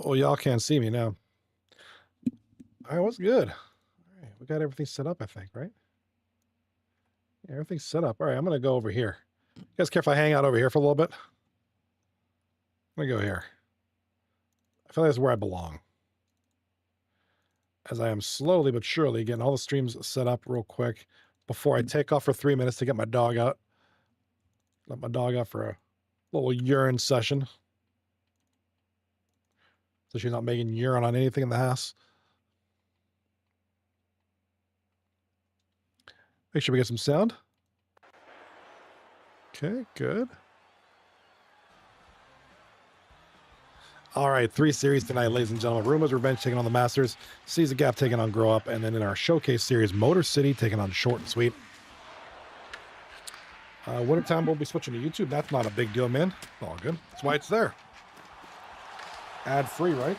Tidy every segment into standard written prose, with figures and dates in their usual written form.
Oh, y'all can't see me now. All right, what's good? All right, we got everything set up, I think, right? Yeah, everything's set up. All right, I'm going to go over here. You guys care if I hang out over here for a little bit? I'm going to go here. I feel like that's where I belong. As I am slowly but surely getting all the streams set up real quick before I take off for 3 minutes to get my dog out. Let my dog out for a little urine session. So she's not making urine on anything in the house. Make sure we get some sound. Okay, good. All right, 3 series tonight, ladies and gentlemen. Roombas Revenge taking on the Masters. Seize the Gap taking on Grow Up. And then in our showcase series, Motor City taking on Short and Sweet. Wintertime, we'll be switching to YouTube. That's not a big deal, man. It's all good. That's why it's there. Ad-free, right?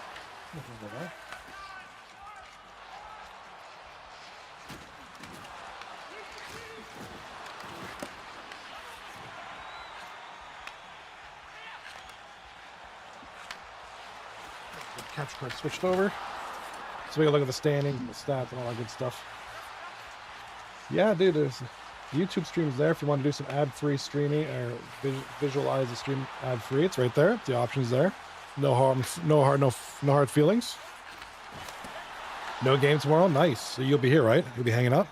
Capture card switched over. So we can look at the standings and the stats and all that good stuff. Yeah, dude, there's YouTube streams there if you want to do some ad-free streaming or visualize the stream ad-free. It's right there. The option's there. No hard feelings. No game tomorrow. Nice. So you'll be here, right? You'll be hanging out.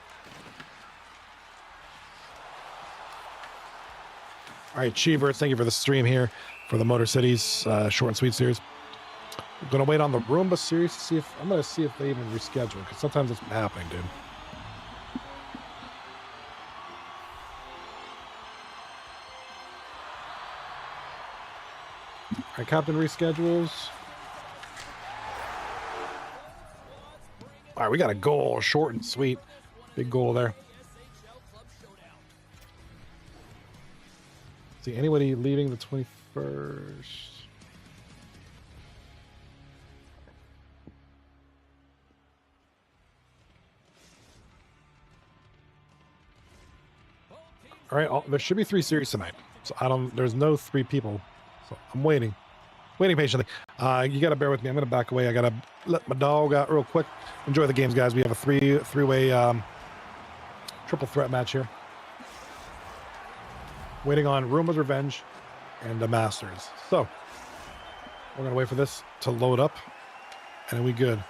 All right, Cheevers, thank you for the stream here for the Motor Cities Short and Sweet series. I'm gonna wait on the Roomba series to see if they even reschedule, because sometimes it's been happening, dude. All right, Captain reschedules. All right, we got a goal, Short and Sweet. Big goal there. See anybody leaving the 21st? All right, there should be 3 series tonight. So there's no 3 people. So I'm waiting patiently. You got to bear with me. I'm going to back away. I got to let my dog out real quick. Enjoy the games, guys. We have a three-way triple threat match here. Waiting on Roomba's Revenge and the Masters. So we're going to wait for this to load up, and then we good.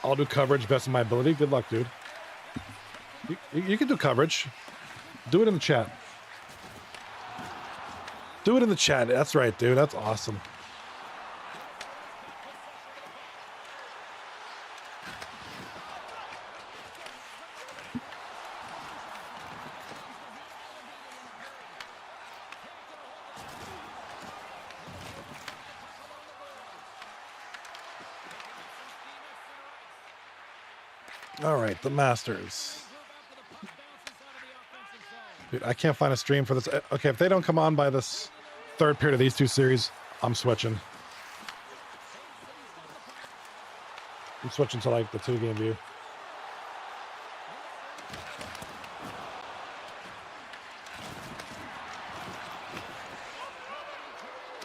I'll do coverage best of my ability. Good luck, dude. You can do coverage. Do it in the chat. Do it in the chat. That's right, dude. That's awesome. All right, the Masters. Dude, I can't find a stream for this. Okay, if they don't come on by this third period of these 2 series, I'm switching. I'm switching to like the 2-game view.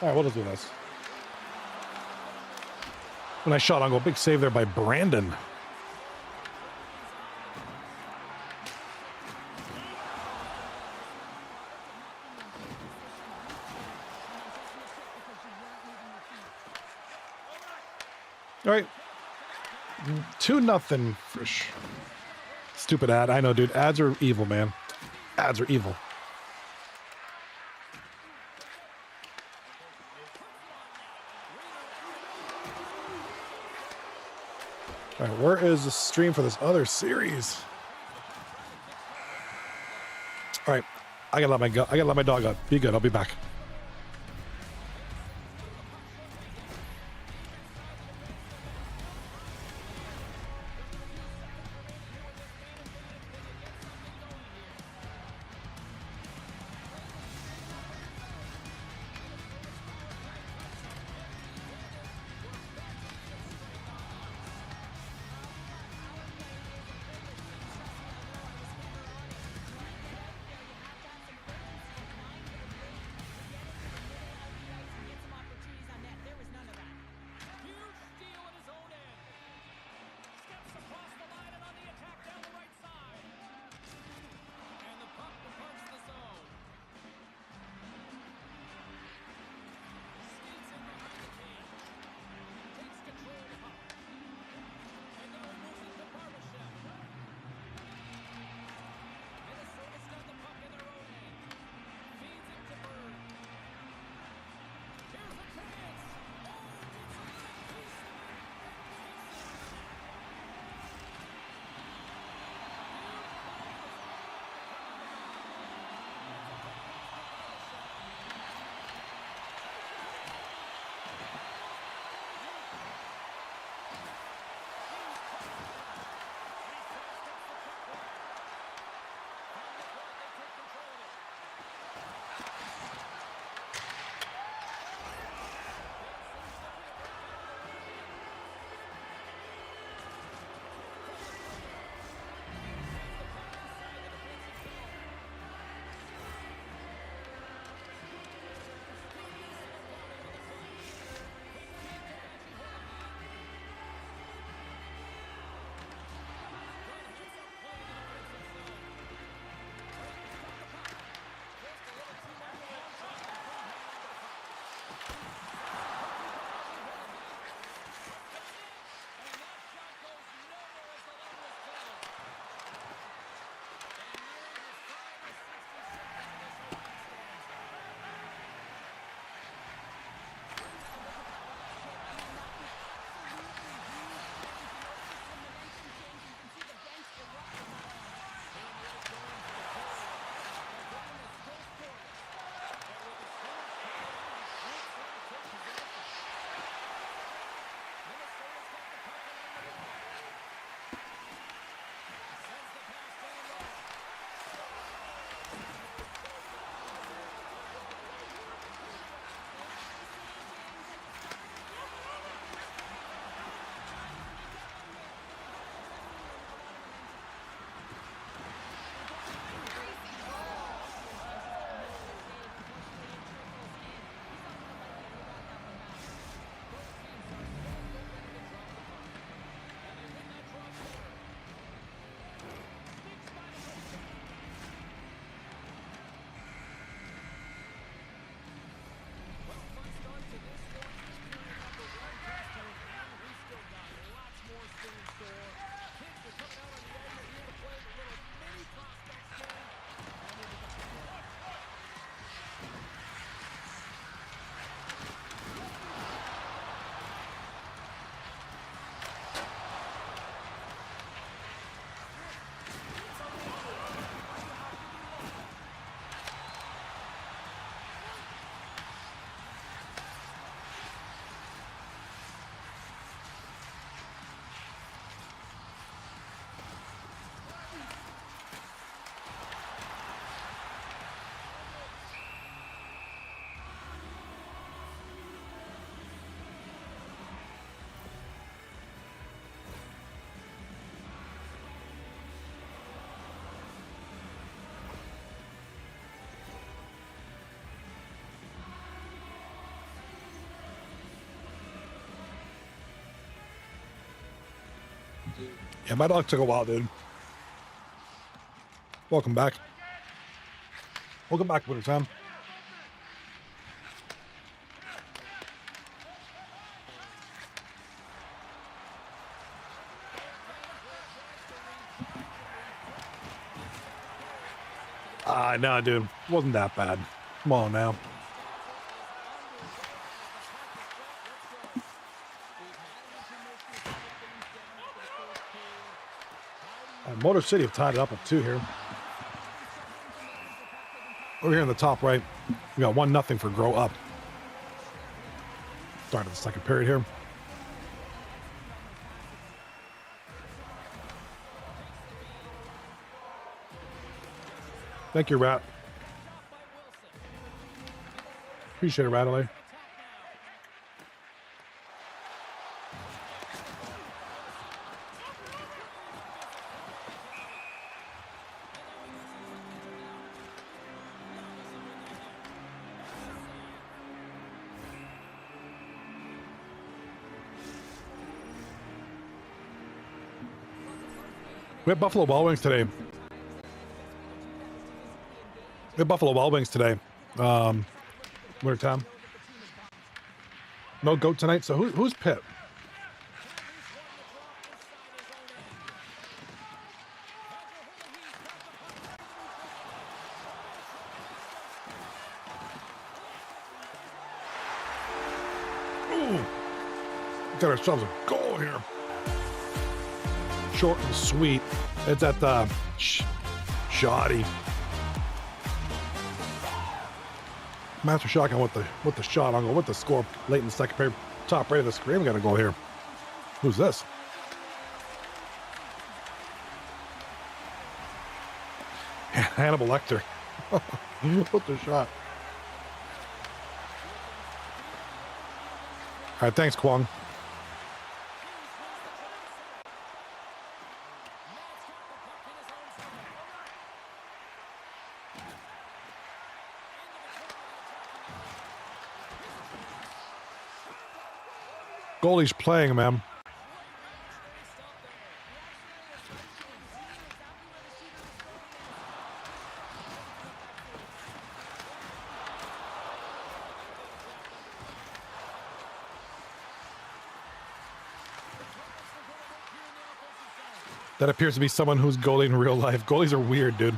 All right, we'll just do this. When I shot on goal, big save there by Brandon. All right, 2-0. Stupid ad. I know, dude. Ads are evil, man. Ads are evil. All right, where is the stream for this other series? All right, I gotta let my dog out. Be good. I'll be back. Yeah, my dog took a while, dude. Welcome back. Welcome back, Winter Time. No, dude. Wasn't that bad. Come on now. Motor City have tied it up at 2 here. Over here in the top right, we got 1-0 for Grow Up. Start of the second period here. Thank you, Rat. Appreciate it, Rattler. We have Buffalo Wild Wings today. We have Buffalo Wild Wings today. Winter time. No goat tonight. So who's Pitt? Ooh. Got ourselves a goal here. Short and sweet. It's at the shoddy. Master Shotgun with the shot. I'll go with the score late in the second period. Top right of the screen. We got a goal here. Who's this? Hannibal Lecter. With the shot. All right, thanks, Kwong. Goalie's playing, man. That appears to be someone who's goalie in real life. Goalies are weird, dude.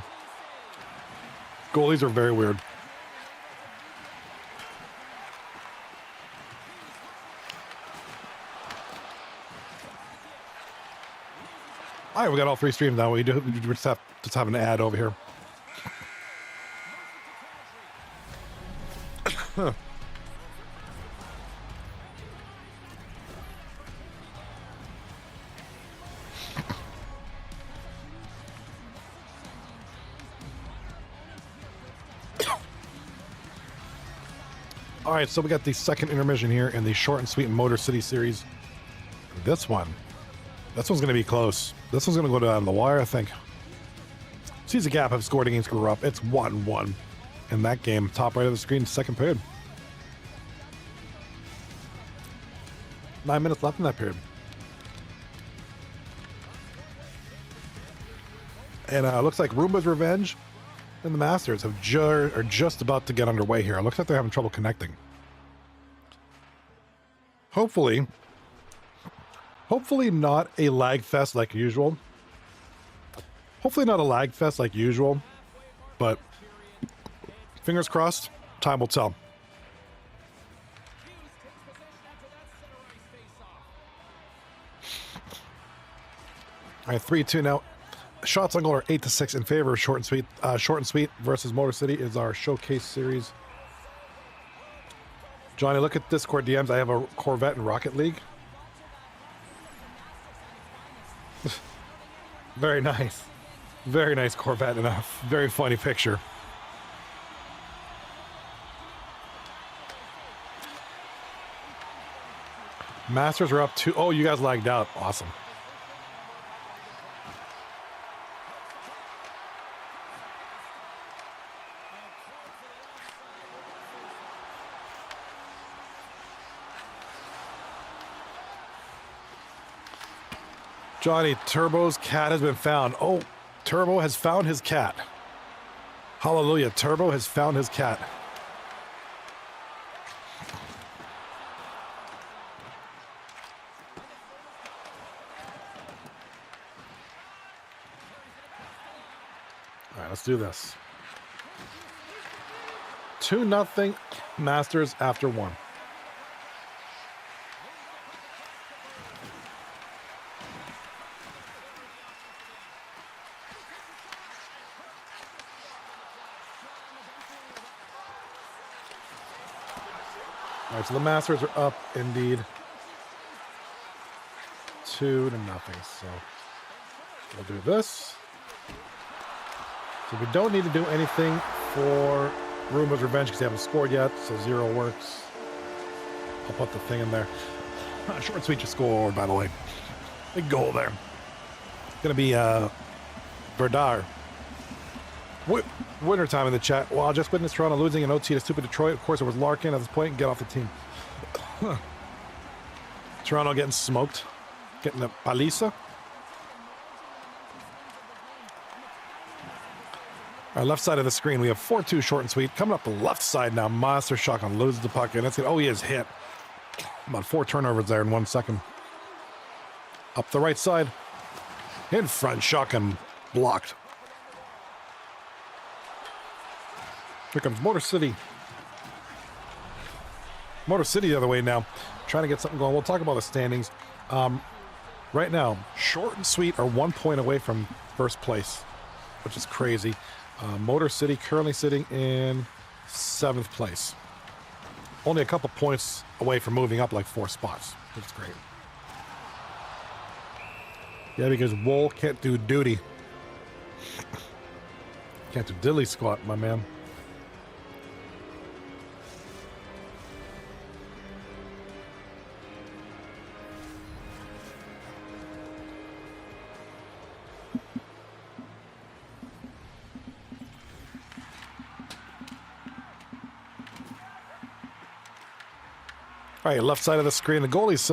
Goalies are very weird. All right, we got all three streams now. We just have an ad over here. All right, so we got the second intermission here in the short and sweet Motor City series. This one's going to be close. This one's going to go down the wire, I think. Sees the gap have scored against Grow Up. It's 1-1 in that game. Top right of the screen, second period. 9 minutes left in that period. And it looks like Roombas Revenge and the Masters are just about to get underway here. It looks like they're having trouble connecting. Hopefully not a lag fest like usual. But fingers crossed, time will tell. All right, 3-2 now. Shots on goal are 8-6 in favor of Short and Sweet. Short and Sweet versus Motor City is our showcase series. Johnny, look at Discord DMs. I have a Corvette in Rocket League. Very nice. Very nice Corvette and a very funny picture. Masters are up 2. Oh, you guys lagged out. Awesome. Johnny, Turbo's cat has been found. Oh, Turbo has found his cat. Hallelujah, Turbo has found his cat. All right, let's do this. 2-0 Masters after 1. All right, so the Masters are up indeed 2-0. So we'll do this. So we don't need to do anything for Roombas Revenge because they haven't scored yet, so 0 works. I'll put the thing in there. Short and sweet just scored, by the way. Big goal there. It's going to be Verdar. Winter time in the chat. Well, I just witnessed Toronto losing an OT to stupid Detroit. Of course, it was Larkin at this point. Get off the team. Toronto getting smoked. Getting the paliza. Our left side of the screen, we have 4-2 short and sweet. Coming up the left side now, Monster Shotgun loses the puck. And that's it. Oh, he is hit. About 4 turnovers there in 1 second. Up the right side. In front, Shotgun blocked. Here comes Motor City. Motor City the other way now. Trying to get something going. We'll talk about the standings. Right now, short and sweet are 1 point away from first place, which is crazy. Motor City currently sitting in 7th place. Only a couple points away from moving up like 4 spots, which is great. Yeah, because Wool can't do duty. Can't do diddly squat, my man. All right, left side of the screen. The goalie's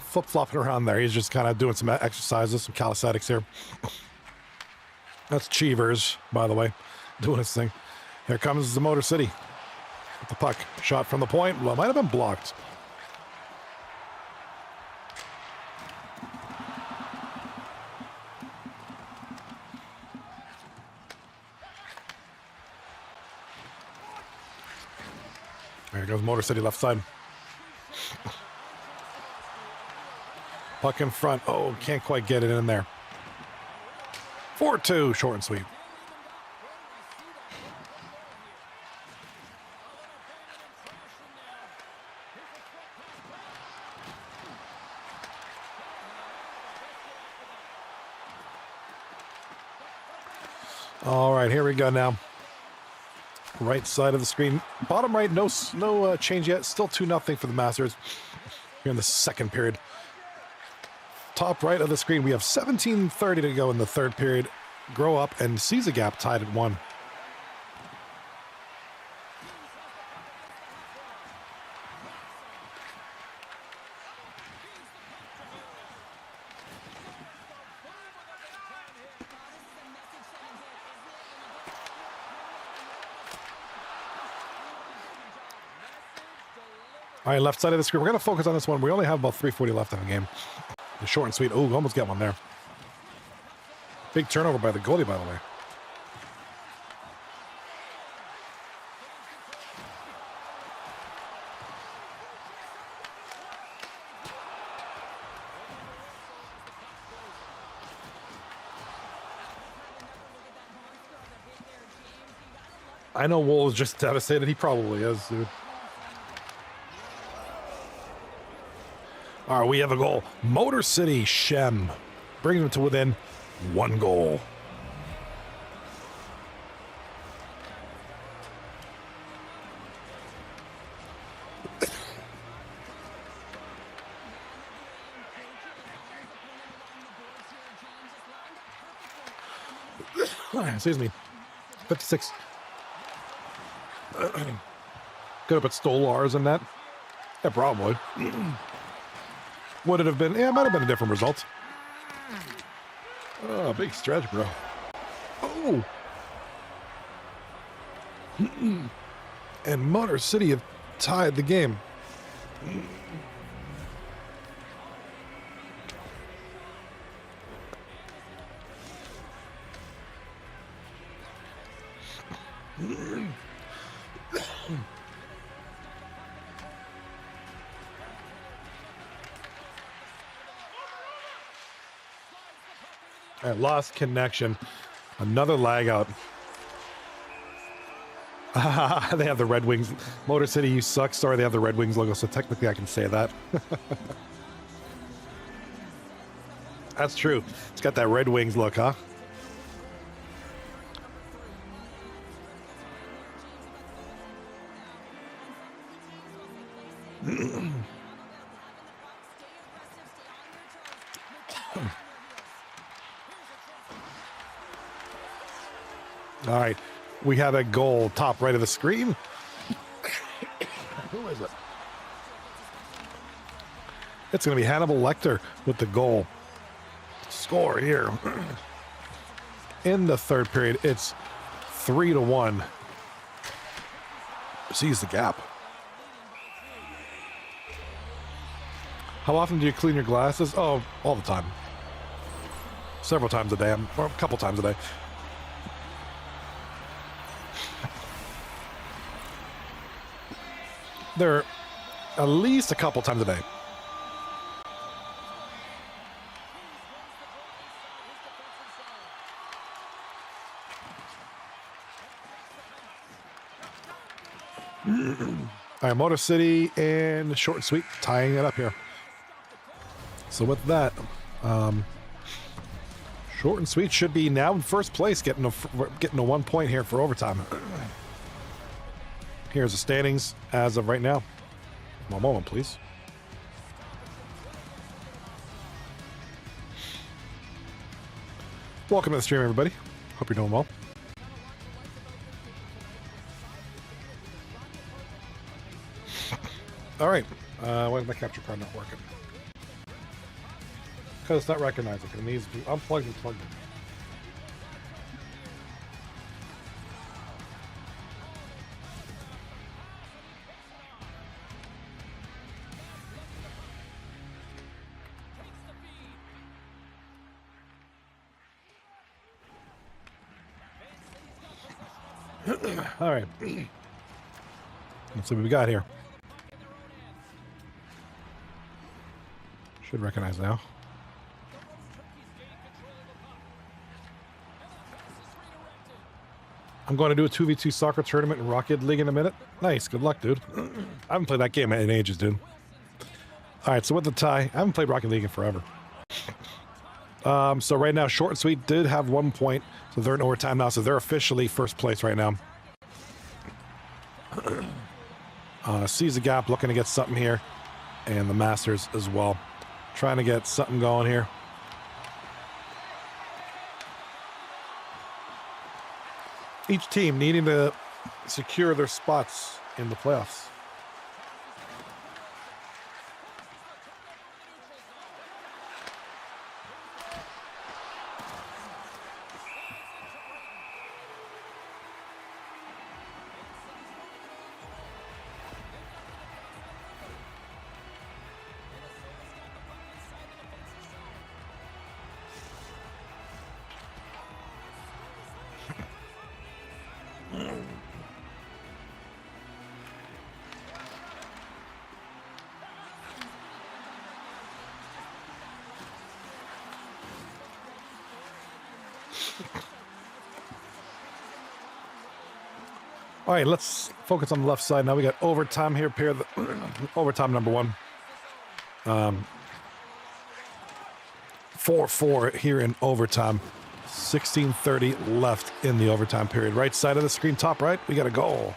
flip-flopping around there. He's just kind of doing some exercises, some calisthenics here. That's Cheevers, by the way, doing his thing. Here comes the Motor City. With the puck. Shot from the point. Well, it might have been blocked. There goes Motor City left side. Puck in front. Oh, can't quite get it in there. 4-2, short and sweet. All right, here we go now. Right side of the screen. Bottom right, no change yet. Still 2-0 for the Masters here in the second period. Top right of the screen, we have 17:30 to go in the third period. Grow up and Caesar Gap tied at 1. All right, left side of the screen. We're going to focus on this one. We only have about 3:40 left in the game. The short and sweet. Oh, almost got one there. Big turnover by the goalie, by the way. I know Wool is just devastated. He probably is, dude. All right, we have a goal. Motor City Shem brings them to within 1 goal. Excuse me. 56. Could have put Stolars in that. Yeah, probably. Would it have been? Yeah, it might have been a different result. Oh, big stretch, bro. Oh. And Motor City have tied the game. I lost connection. Another lag out. They have the Red Wings. Motor City, you suck. Sorry, they have the Red Wings logo, so technically I can say that. That's true. It's got that Red Wings look, huh? All right. We have a goal top right of the screen. Who is it? It's going to be Hannibal Lecter with the goal. Score here. In the third period, it's 3-1. Sees the gap. How often do you clean your glasses? Oh, all the time. Several times a day, or a couple times a day. They're at least a couple times a day. All right, Motor City and Short and Sweet tying it up here. So with that, Short and Sweet should be now in first place, getting a 1 point here for overtime. Here's the standings as of right now. One moment, please. Welcome to the stream, everybody. Hope you're doing well. All right. Why is my capture card not working? Because it's not recognizing. It needs to be unplugged and plugged in. All right. Let's see what we got here. Should recognize now. I'm going to do a 2v2 soccer tournament in Rocket League in a minute. Nice. Good luck, dude. I haven't played that game in ages, dude. All right, so with the tie, I haven't played Rocket League in forever. So right now, Short and Sweet did have 1 point, so they're in overtime now, so they're officially first place right now. Sees the gap, looking to get something here, and the Masters as well. Trying to get something going here. Each team needing to secure their spots in the playoffs. All right, let's focus on the left side now. We got overtime here, overtime number one. 4-4 here in overtime. 16:30 left in the overtime period. Right side of the screen, top right, we got a goal.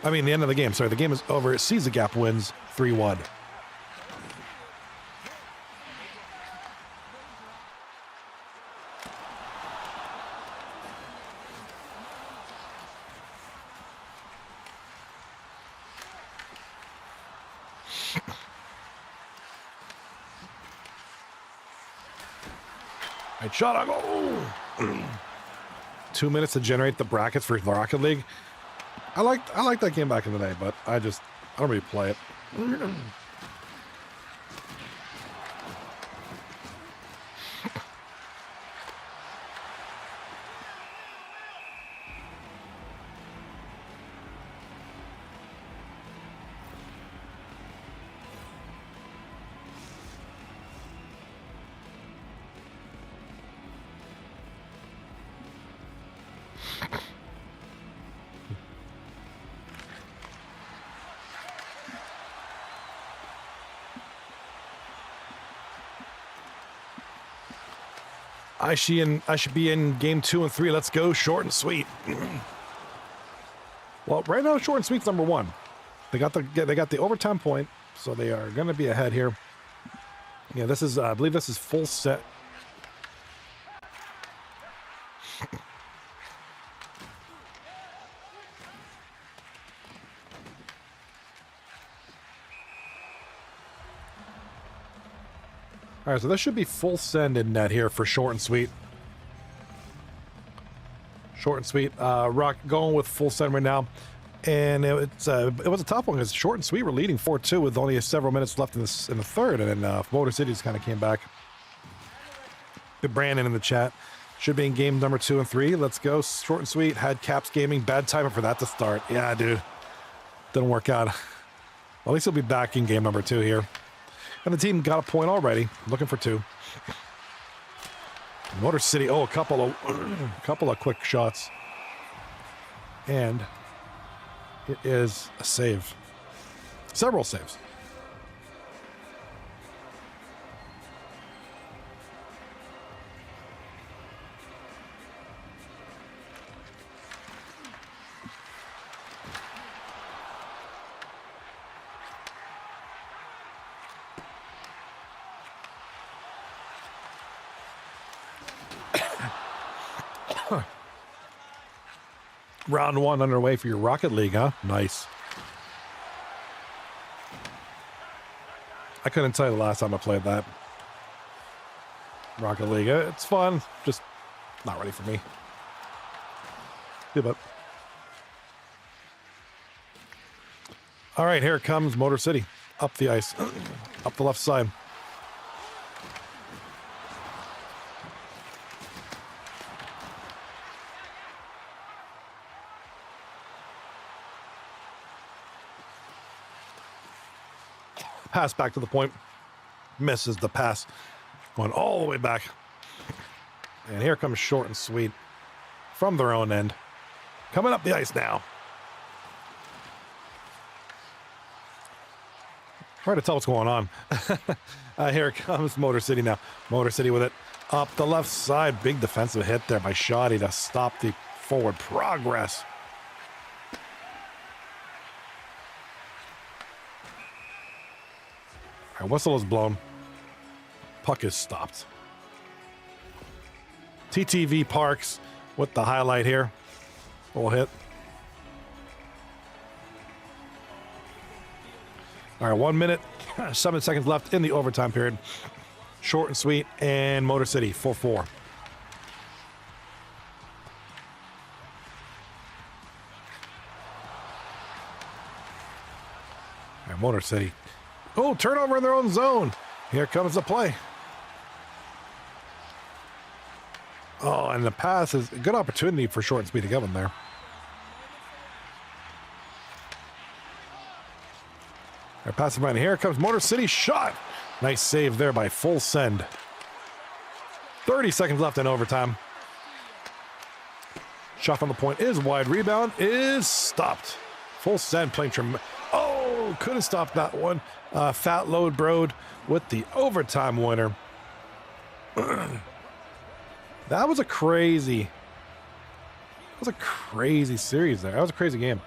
I mean, the end of the game. Sorry, the game is over. Sees the gap, wins 3-1. Right shot, I go. 2 minutes to generate the brackets for the Rocket League. I liked that game back in the day, but I don't really play it. I should be in game 2 and 3. Let's go short and sweet. Well, right now short and sweet's number 1. They got the overtime point, so they are going to be ahead here. Yeah, this is I believe this is full set. All right, so this should be full send in net here for short and sweet. Short and sweet. Rock going with full send right now. And it was a tough one because short and sweet were leading 4-2 with only several minutes left in the third. And then Motor City just kind of came back. Brandon in the chat. Should be in game number 2 and 3. Let's go. Short and sweet. Had Caps Gaming. Bad timing for that to start. Yeah, dude. Didn't work out. Well, at least he'll be back in game number 2 here. And the team got a point already. Looking for 2. Motor City. Oh, a couple of quick shots. And it is a save. Several saves. Round 1 underway for your Rocket League, huh? Nice. I couldn't tell you the last time I played that. Rocket League. It's fun, just not ready for me. Yeah, but. All right, here comes Motor City. Up the ice. Up the left side. Pass back to the point. Misses the pass. Going all the way back. And here comes short and sweet from their own end. Coming up the ice now. Hard to tell what's going on. Here comes Motor City now. Motor City with it. Up the left side. Big defensive hit there by Shoddy to stop the forward progress. All right, whistle is blown. Puck is stopped. TTV Parks with the highlight here. Full hit. All right, 1 minute, 7 seconds left in the overtime period. Short and sweet, and Motor City, full 4. All right, Motor City. Oh, turnover in their own zone. Here comes the play. Oh, and the pass is a good opportunity for short and sweet to get one there. They're passing right here. Comes Motor City shot. Nice save there by full send. 30 seconds left in overtime. Shot from the point is wide. Rebound is stopped. Full send playing tremendous. Oh, could have stopped that one. Fat Load Broad with the overtime winner. That was a crazy series there. That was a crazy game.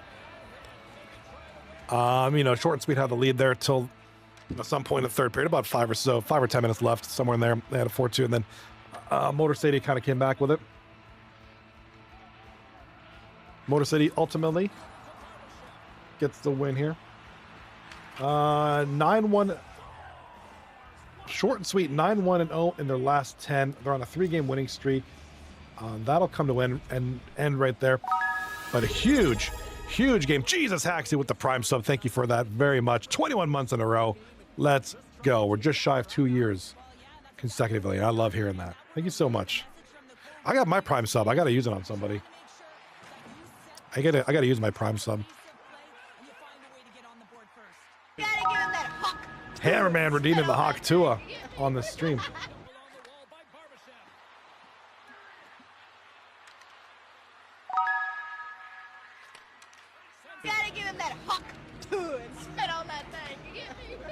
You know, short and sweet had the lead there till some point in the third period, about 5 or 10 minutes left, somewhere in there. They had a 4-2, and then Motor City kind of came back with it. Motor City ultimately gets the win here. 9-1. Short and sweet, 9-1-0 in their last 10. They're on a 3-game winning streak. That'll come to end right there. But a huge game. Jesus, Haxie with the prime sub. Thank you for that very much. 21 months in a row. Let's go. We're just shy of 2 years consecutively. I love hearing that. Thank you so much. I got my prime sub. I got to use it on somebody. I gotta use my prime sub. Hammerman redeeming the Hawk Tua on the stream. Gotta give him that Hawk Tua and spit on that thing.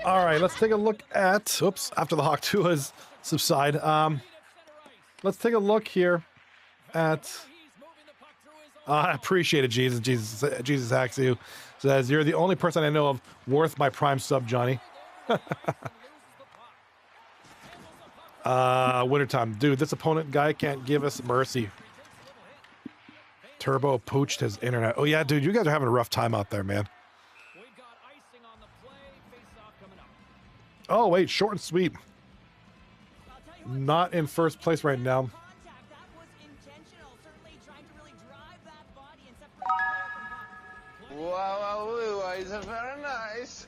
All right, let's take a look at, after the Hawk Tuas subside. let's take a look here at. I appreciate it, Jesus. Jesus hacks you. Says, you're the only person I know of worth my prime sub, Johnny. Wintertime. Dude, this opponent guy can't give us mercy. Turbo pooched his internet. Oh, yeah, dude, you guys are having a rough time out there, man. Oh, wait, short and sweet. Not in first place right now. Wow, it's very nice.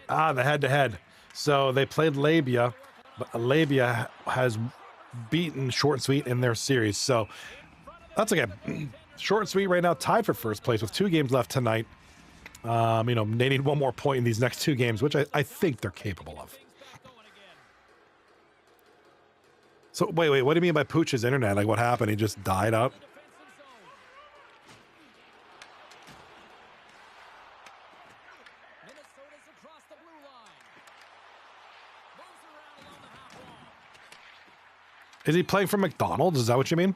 Ah, the head-to-head. So they played Labia, but Labia has beaten Short and Sweet in their series. So that's okay. Short and Sweet right now tied for first place with 2 games left tonight. You know, they need 1 more point in these next 2 games, which I think they're capable of. So wait, what do you mean by Pooch's internet? Like, what happened? He just died out? Is he playing for McDonald's? Is that what you mean?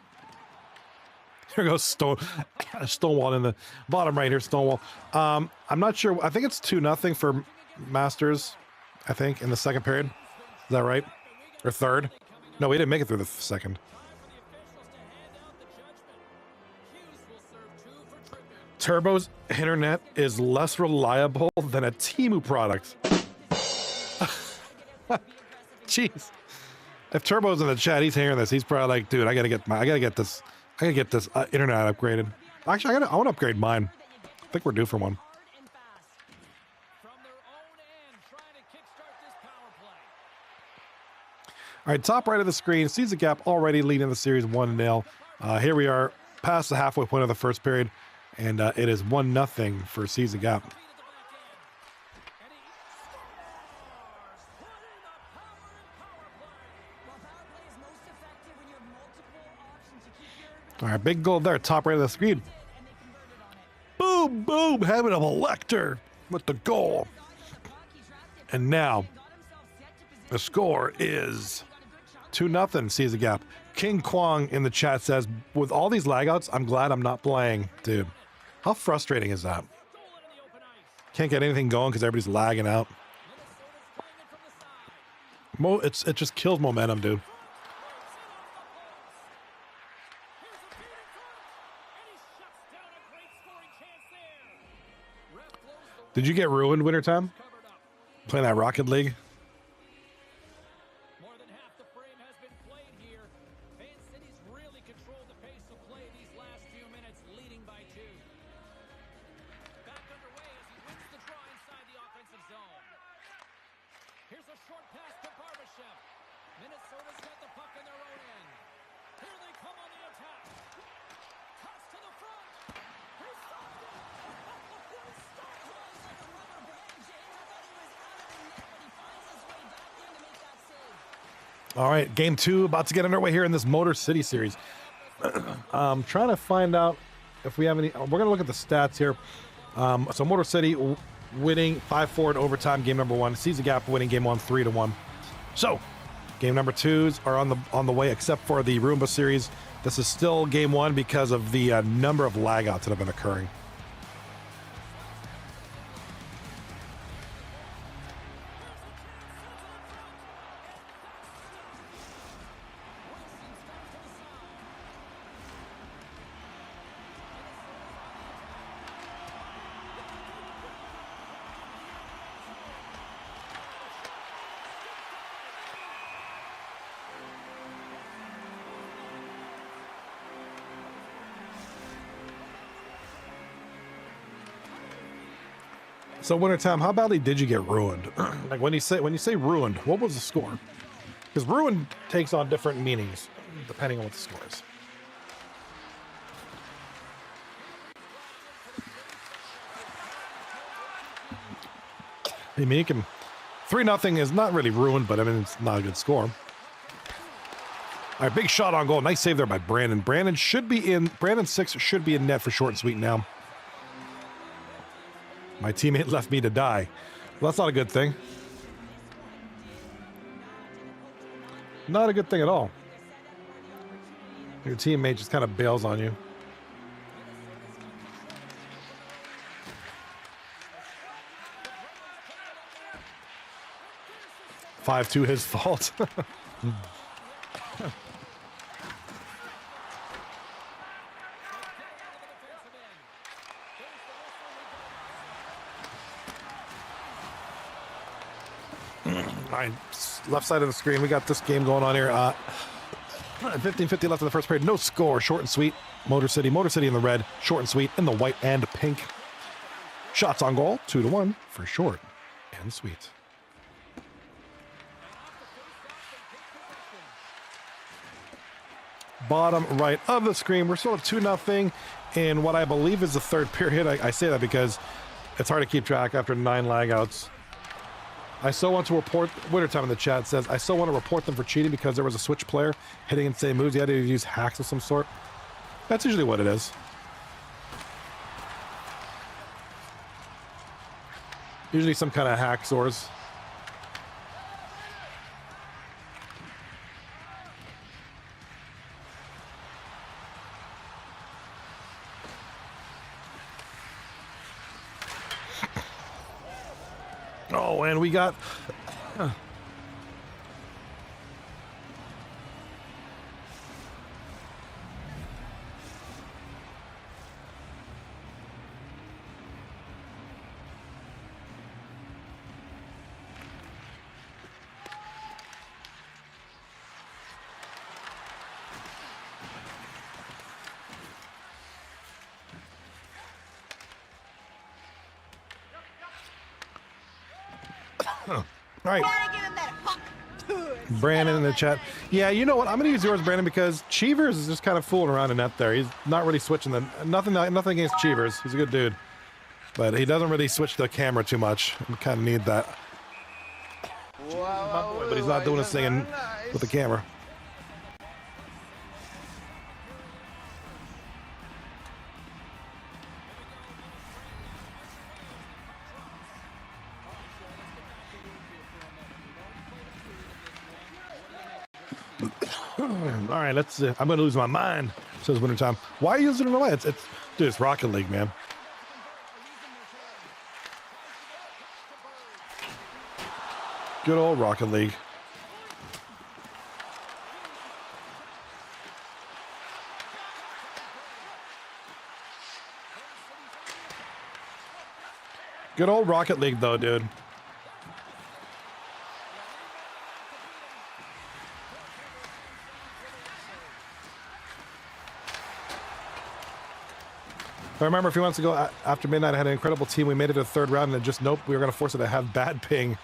Here goes Stonewall in the bottom right here, Stonewall. I'm not sure. I think it's 2-0 for Masters, I think, in the second period. Is that right? Or third? No, we didn't make it through the second. Turbo's internet is less reliable than a Temu product. Jeez. If Turbo's in the chat, he's hearing this. He's probably like, dude, I gotta get this internet upgraded. Actually, I want to upgrade mine. I think we're due for one. All right, top right of the screen, sees the gap already leading the series 1-0. Here we are past the halfway point of the first period, and it is 1-0 for Seize the Gap. All right, big goal there, top right of the screen. Boom, boom, having a Lecter with the goal. And now, the score is 2-0, Seize the Gap. King Kwong in the chat says, with all these lagouts, I'm glad I'm not playing. Dude, how frustrating is that? Can't get anything going because everybody's lagging out. It just kills momentum, dude. Did you get ruined, Wintertime? Playing that Rocket League? More than half the frame has been played here. Fan City's really controlled the pace of play these last few minutes, leading by 2. Back underway as he wins the draw inside the offensive zone. Here's a short pass to Barbashev. Minnesota's got the puck in their own end. Here they come on the attack. Toss to the front. He stopped it. All right, game 2 about to get underway here in this Motor City series. Trying to find out if we have any. We're going to look at the stats here. So Motor City winning 5-4 in overtime, game number 1. Seize the Gap winning game 1 3-1. So game number 2s are on the way, except for the Roomba series. This is still game 1 because of the number of lagouts that have been occurring. So Wintertime, how badly did you get ruined? Like when you say ruined, what was the score? Because ruined takes on different meanings depending on what the score is. I mean, you can 3-0 is not really ruined, but I mean it's not a good score. All right, big shot on goal. Nice save there by Brandon. Brandon 6 should be in net for Short and Sweet now. My teammate left me to die. Well, that's not a good thing. Not a good thing at all. Your teammate just kind of bails on you. Five to his fault. All right, left side of the screen. We got this game going on here. 15:50 left in the first period. No score. Short and sweet. Motor City in the red. Short and sweet in the white and pink. Shots on goal. 2-1 for short and sweet. Bottom right of the screen. We're still at 2-0 in what I believe is the third period. I say that because it's hard to keep track after 9 lag outs. I so want to report, Wintertime in the chat says, I so want to report them for cheating because there was a switch player hitting insane moves. He had to use hacks of some sort. That's usually what it is. Usually some kind of hack source. Oh, and we got... All right. Gotta give him that puck to and Brandon in the spit on chat. that Yeah, you know what? I'm going to use yours, Brandon, because Cheevers is just kind of fooling around in net there. He's not really switching the... Nothing against Cheevers. He's a good dude. But he doesn't really switch the camera too much. We kind of need that. Wow, But he's not doing his thing very with the nice. camera. All right, let's. I'm going to lose my mind. Says Wintertime. Why are you using it away? Dude, it's Rocket League, man. Good old Rocket League. Good old Rocket League, though, dude. I remember a few months ago after midnight, I had an incredible team. We made it to the third round, and then just nope, we were going to force it to have bad ping.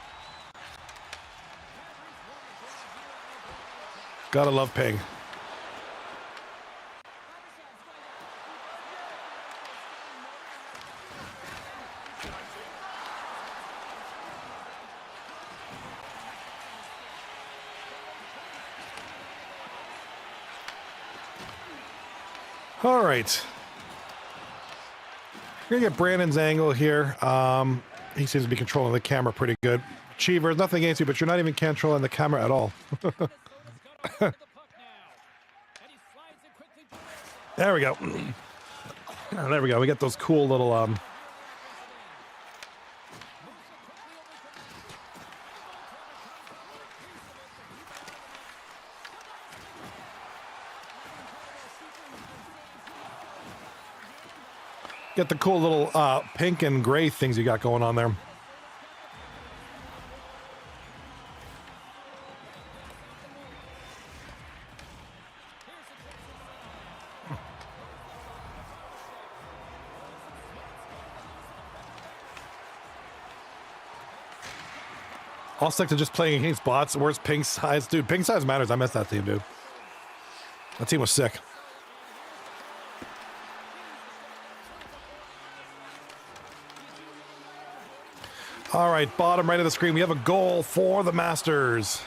Gotta love ping. All right. We're gonna get Brandon's angle here. He seems to be controlling the camera pretty good. Cheever, nothing against you, but you're not even controlling the camera at all. There we go. There we go. We get those cool little get the cool little pink and gray things you got going on there. I'll stick to just playing against bots. Where's ping size? Dude, ping size matters. I missed that team, dude. That team was sick. All right, bottom right of the screen, we have a goal for the Masters.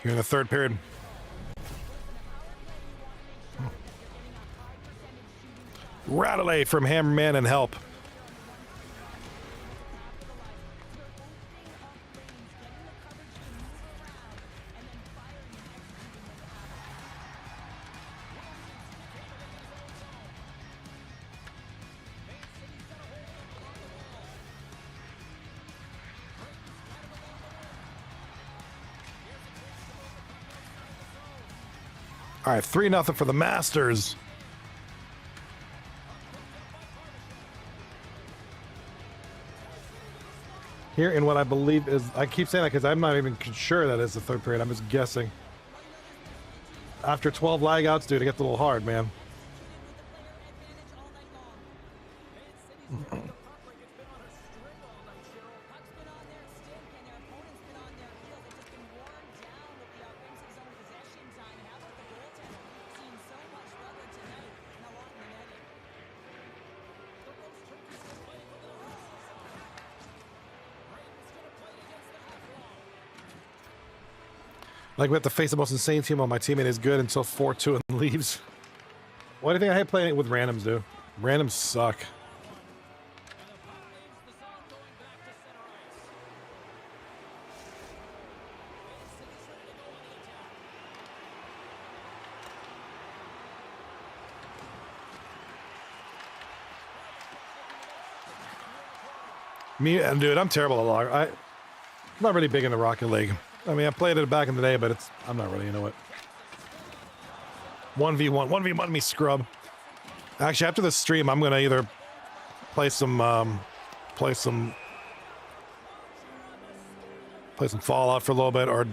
Here in the third period. Radley from Hammerman and help. All right, 3-0 for the Masters. Here in what I believe is, I keep saying that because I'm not even sure that it's the third period. I'm just guessing. After 12 lag outs, dude, it gets a little hard, man. Like, we have to face the most insane team while my teammate is good until 4-2 and leaves. Why do you think I hate playing it with randoms, dude? Randoms suck. Me, and dude, I'm terrible at log. I'm not really big into Rocket League. I mean, I played it back in the day, but I'm not really into it. 1v1 me scrub. Actually, after this stream, I'm gonna either play some Fallout for a little bit, or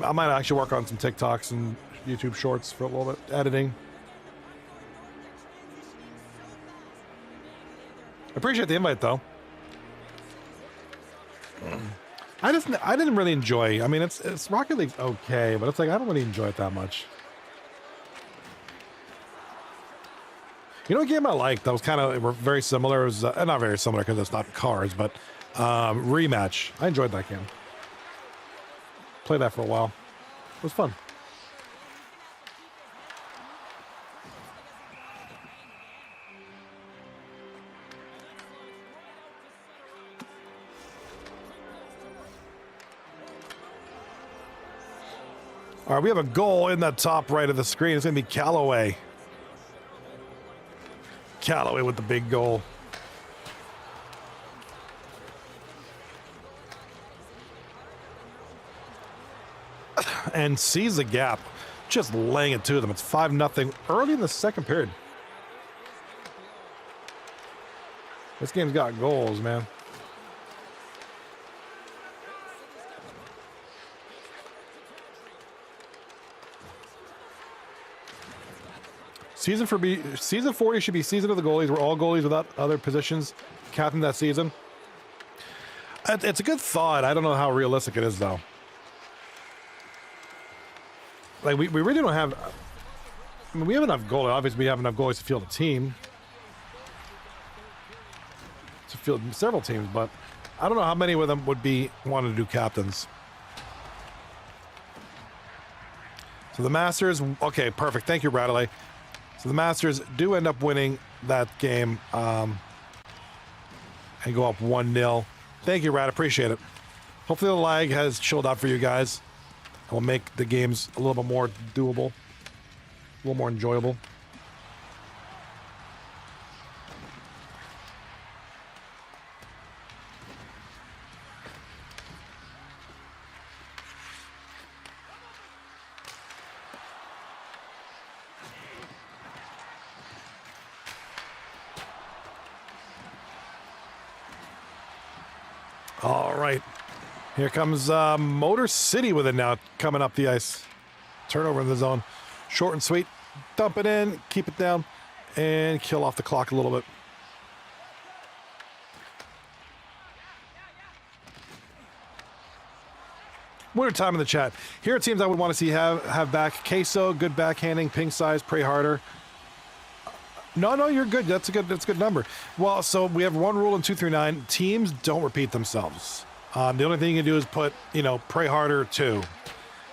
I might actually work on some TikToks and YouTube shorts for a little bit, editing. Appreciate the invite, though. I didn't really enjoy. I mean, it's Rocket League's okay, but it's like I don't really enjoy it that much. You know, a game I liked that was kind of very similar. It was not very similar because it's not cars, but Rematch. I enjoyed that game. Played that for a while. It was fun. All right, we have a goal in the top right of the screen. It's going to be Callaway. Callaway with the big goal. And sees the gap, just laying it to them. It's 5-0 early in the second period. This game's got goals, man. Season 40 should be season of the goalies, where all goalies without other positions captain that season. It's a good thought. I don't know how realistic it is, though. Like, we really don't have... I mean, we have enough goalies. Obviously, we have enough goalies to field a team. To field several teams, but I don't know how many of them would be wanting to do captains. So the Masters... Okay, perfect. Thank you, Bradley. So the Masters do end up winning that game and go up 1-0. Thank you, Rad. Appreciate it. Hopefully the lag has chilled out for you guys. It will make the games a little bit more doable, a little more enjoyable. All right, here comes Motor City with it now, coming up the ice. Turnover in the zone. Short and sweet. Dump it in, keep it down, and kill off the clock a little bit. Winter time in the chat. Here are teams I would want to see have back. Queso, good backhanding, ping size, pray harder. No, you're good. That's a good number. Well, so we have one rule in 239. Teams don't repeat themselves. The only thing you can do is put, pray harder 2.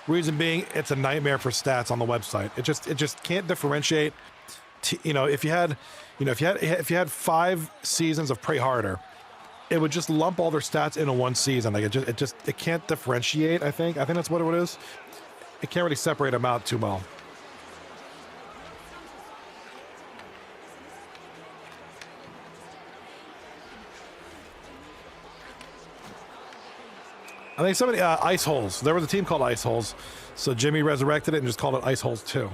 Reason being, it's a nightmare for stats on the website. It just can't differentiate. If you had 5 seasons of pray harder, it would just lump all their stats into one season. Like it can't differentiate. I think that's what it is. It can't really separate them out too well. I think somebody, Ice Holes. There was a team called Ice Holes. So Jimmy resurrected it and just called it Ice Holes 2.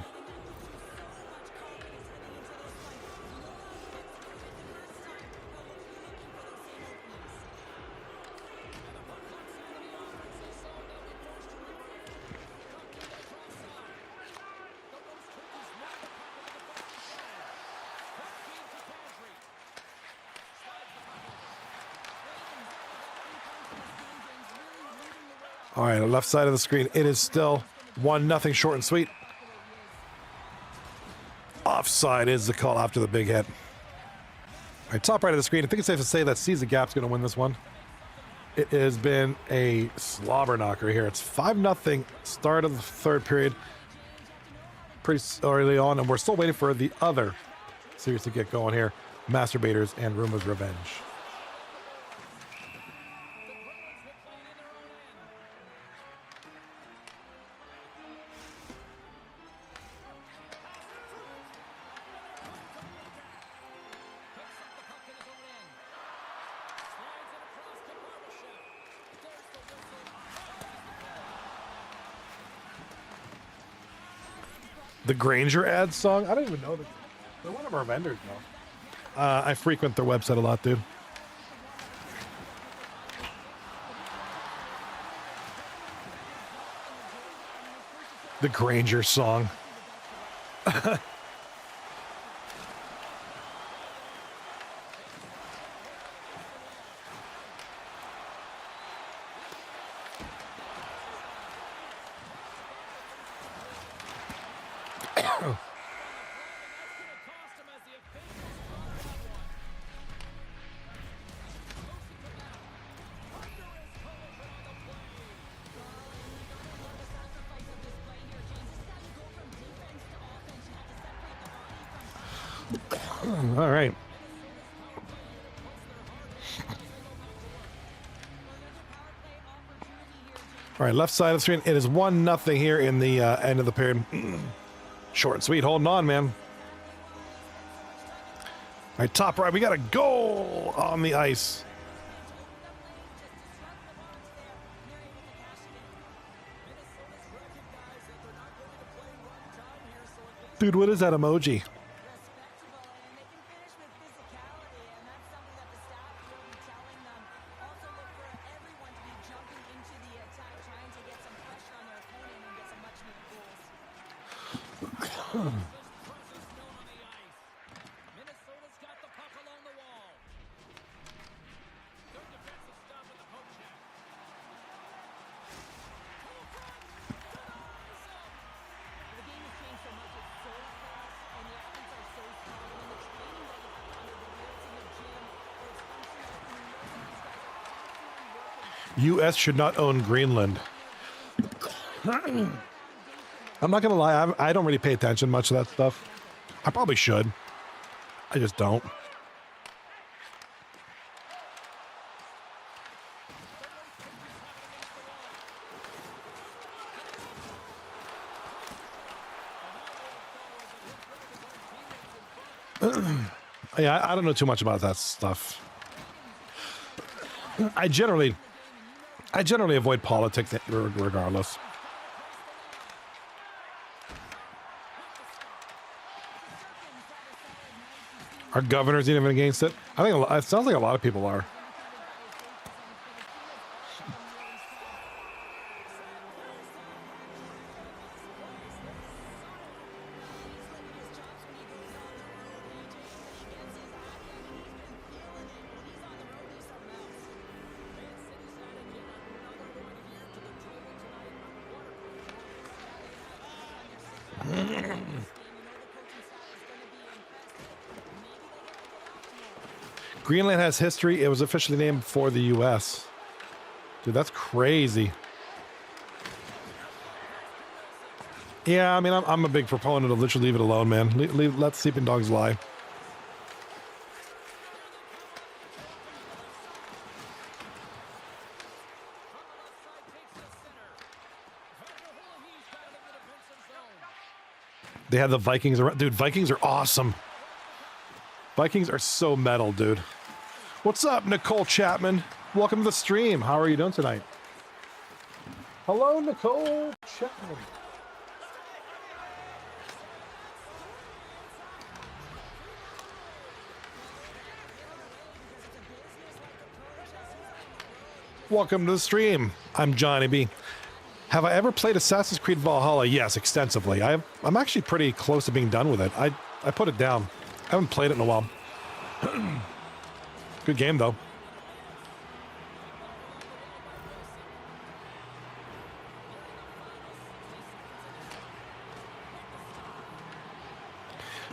All right, left side of the screen. It is still 1-0, short and sweet. Offside is the call after the big hit. All right, top right of the screen. I think it's safe to say that Seize the Gap's going to win this one. It has been a slobber knocker here. It's 5-0, start of the third period. Pretty early on, and we're still waiting for the other series to get going here. Masturbators and Roombas Revenge. The Granger ad song? I don't even know. They're one of our vendors now. I frequent their website a lot, dude. The Granger song. All right. All right, left side of the screen. It is 1-0 here in the end of the period. Short and sweet, holding on, man. All right, top right. We got a goal on the ice. Dude, what is that emoji? U.S. should not own Greenland. I'm not going to lie. I don't really pay attention much to that stuff. I probably should. I just don't. Yeah, I don't know too much about that stuff. I generally avoid politics regardless. Our governor's even against it. I think it sounds like a lot of people are. Greenland has history. It was officially named for the U.S. Dude, that's crazy. Yeah, I mean, I'm a big proponent of literally leave it alone, man. Let sleeping dogs lie. They have the Vikings around. Dude, Vikings are awesome. Vikings are so metal, dude. What's up, Nicole Chapman? Welcome to the stream. How are you doing tonight? Hello, Nicole Chapman. Welcome to the stream. I'm Johnny B. Have I ever played Assassin's Creed Valhalla? Yes, extensively. I'm actually pretty close to being done with it. I put it down. I haven't played it in a while. Good game, though.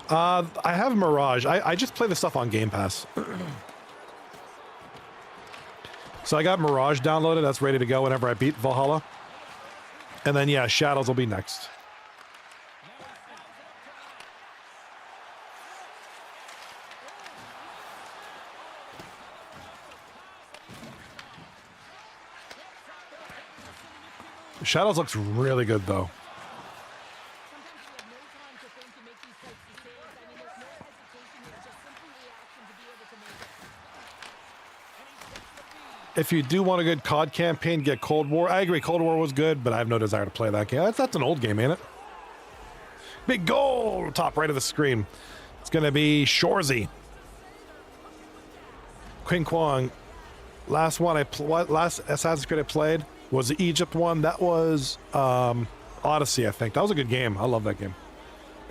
I have Mirage. I just play the stuff on Game Pass. So I got Mirage downloaded. That's ready to go whenever I beat Valhalla. And then, yeah, Shadows will be next. Shadows looks really good, though. If you do want a good COD campaign, get Cold War. I agree, Cold War was good, but I have no desire to play that game. That's an old game, ain't it? Big goal, top right of the screen. It's going to be Shorzy. Quinn Kwong. Last Assassin's Creed I played was the Egypt one. That was Odyssey, I think. That was a good game. I love that game.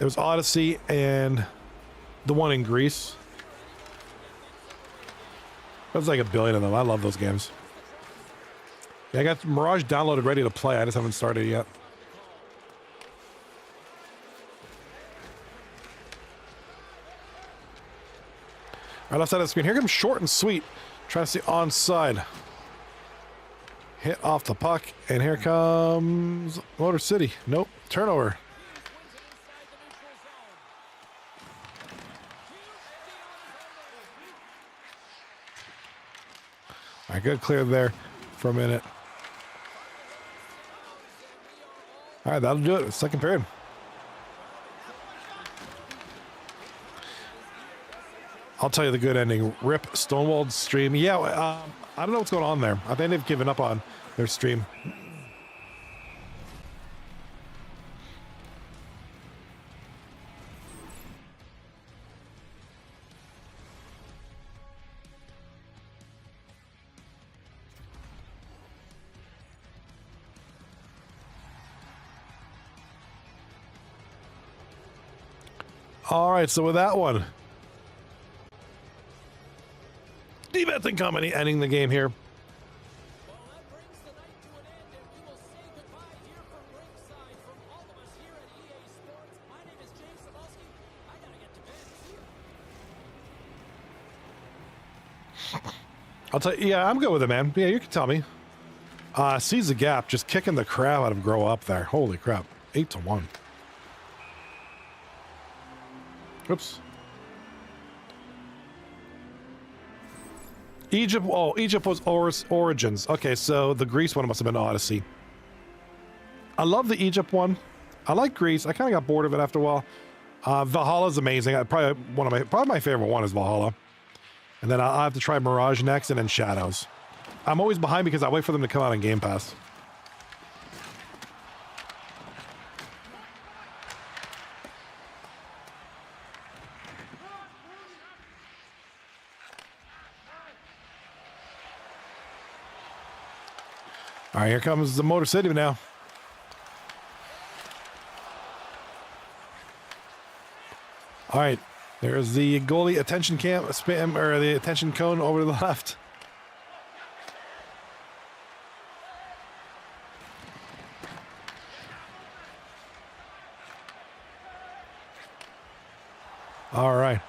It was Odyssey and the one in Greece. There's like a billion of them. I love those games. Yeah, I got Mirage downloaded, ready to play. I just haven't started yet. All right, left side of the screen. Here comes Short and Sweet. Trying to see onside. Hit off the puck. And here comes Motor City. Nope. Turnover. All right, good clear there for a minute. All right, that'll do it. Second period. I'll tell you the good ending. Rip Stonewall's stream. Yeah, I don't know what's going on there. I think they've given up on their stream. All right, so with that one, defense incoming, ending the game here. Well, that brings the night to an end, and we will say goodbye here from ringside from all of us here at EA Sports. My name is James Cebulski. I gotta get to bed. I'll tell you, yeah, I'm good with it, man. Yeah, you can tell me. Sees the gap, just kicking the crap out of him grow up there. Holy crap. 8-1. Oops. Egypt, oh, Egypt was Origins. Okay, so the Greece one must have been Odyssey. I love the Egypt one. I like Greece. I kind of got bored of it after a while. Valhalla's amazing. Probably my favorite one is Valhalla. And then I'll have to try Mirage next and then Shadows. I'm always behind because I wait for them to come out on Game Pass. All right, here comes the Motor City now. All right, there's the goalie attention cam spam, or the attention cone over to the left. All right.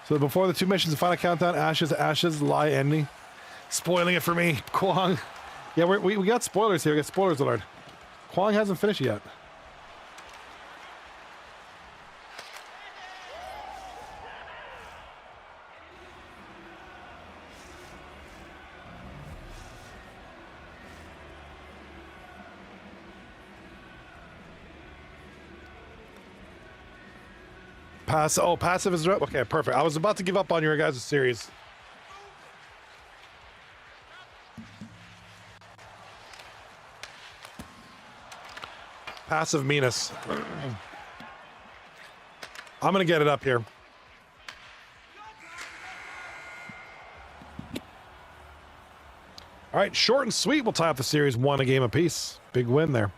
So before the two missions, the final countdown: ashes, ashes, lie, ending. Spoiling it for me, Kwong. Yeah, we got spoilers here. We got spoilers alert. Kwong hasn't finished yet. Passive is right. Okay, perfect. I was about to give up on your guys' series. Passive Minas. I'm going to get it up here. All right, short and sweet. We'll tie up the series 1 a game apiece. Big win there.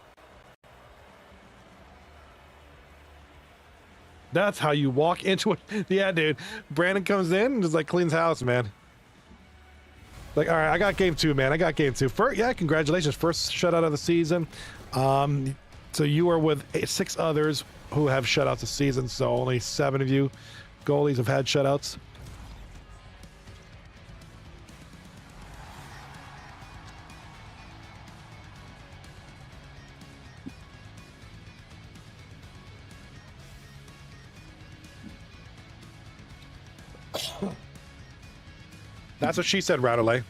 That's how you walk into it. Yeah, dude. Brandon comes in and just like cleans house, man. Like, all right, I got game 2, man. I got game 2. Yeah, congratulations. First shutout of the season. So you are with 6 others who have shutouts this season. So only 7 of you goalies have had shutouts. That's what she said, Radolay.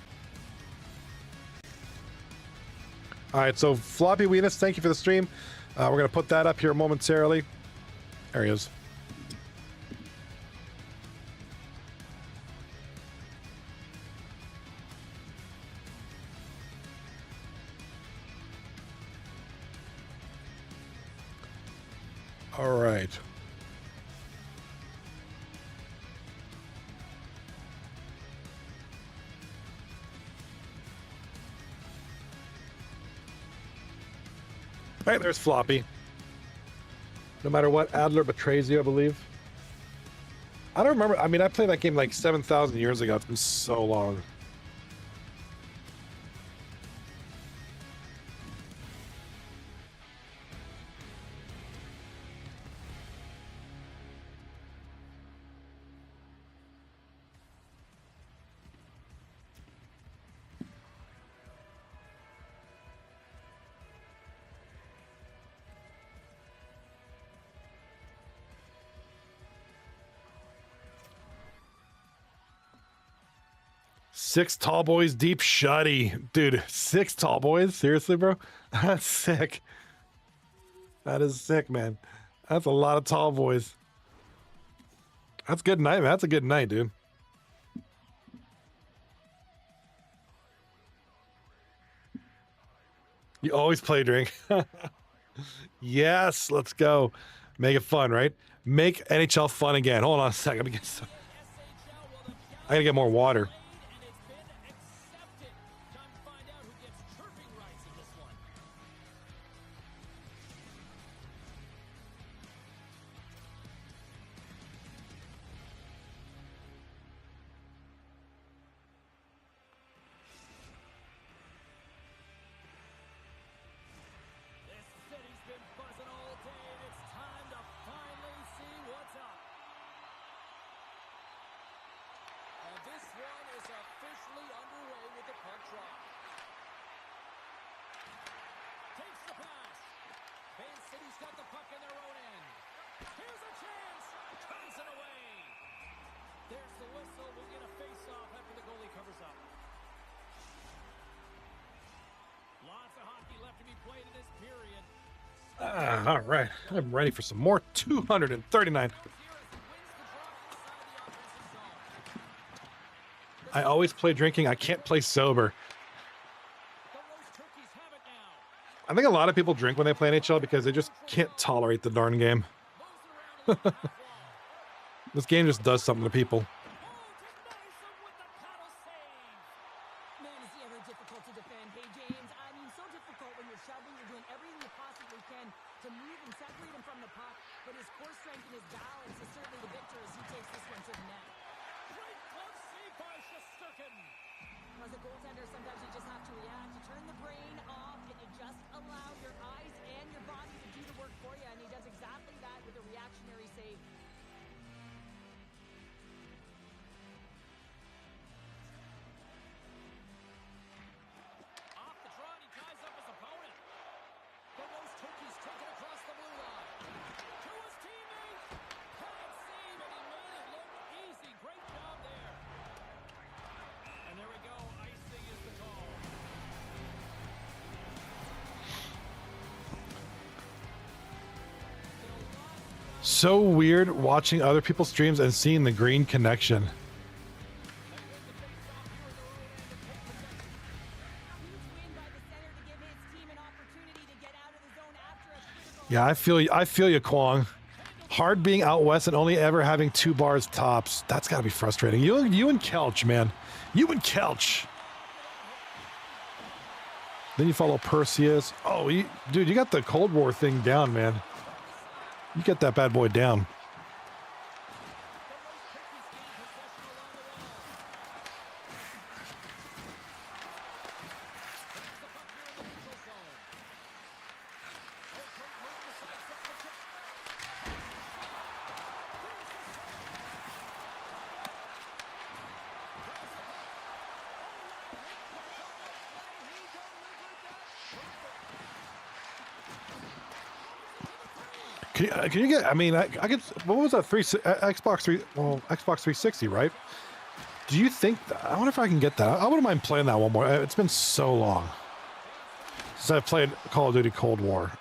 All right, so Floppy Weenus, thank you for the stream. We're going to put that up here momentarily. There he is. All right. All right, there's Floppy. No matter what, Adler betrays you, I believe. I don't remember. I mean, I played that game like 7,000 years ago. It's been so long. Six tall boys deep, shuddy. Dude, 6 tall boys? Seriously, bro? That's sick. That is sick, man. That's a lot of tall boys. That's a good night, man. That's a good night, dude. You always play drink. Yes, let's go. Make it fun, right? Make NHL fun again. Hold on a second. I gotta get more water. All right, I'm ready for some more. 239. I always play drinking. I can't play sober. I think a lot of people drink when they play NHL because they just can't tolerate the darn game. This game just does something to people. So weird watching other people's streams and seeing the green connection. Yeah, I feel you, Kwong. Hard being out west and only ever having 2 bars tops. That's gotta be frustrating. You and Kelch, man. You and Kelch. Then you follow Perseus. Oh, dude, you got the Cold War thing down, man. You get that bad boy down. Can you get? I mean, I get. What was that? Xbox 3. Well, Xbox 360, right? Do you think? I wonder if I can get that. I wouldn't mind playing that one more. It's been so long since I've played Call of Duty Cold War.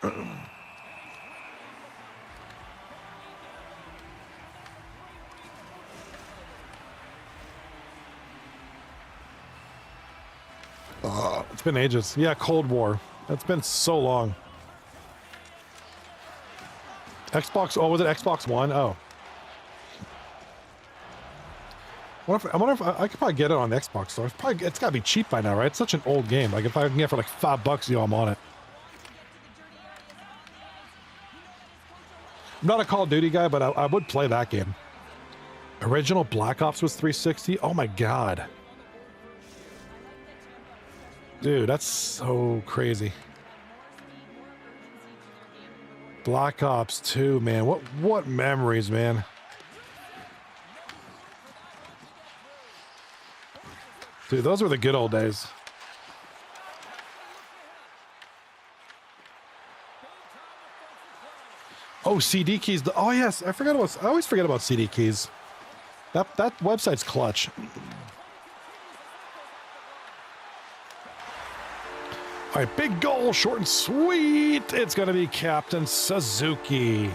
It's been ages. Yeah, Cold War. It's been so long. Xbox. Oh, was it Xbox One? Oh. I wonder if I could probably get it on the Xbox store. It's got to be cheap by now, right? It's such an old game. Like if I can get it for like $5, I'm on it. I'm not a Call of Duty guy, but I would play that game. Original Black Ops was 360. Oh my god, dude, that's so crazy. Black Ops 2, man. What memories, man. Dude, those were the good old days. Oh, CD keys. Oh yes, I always forget about CD keys. That website's clutch. All right, big goal, short and sweet. It's gonna be Captain Suzuki.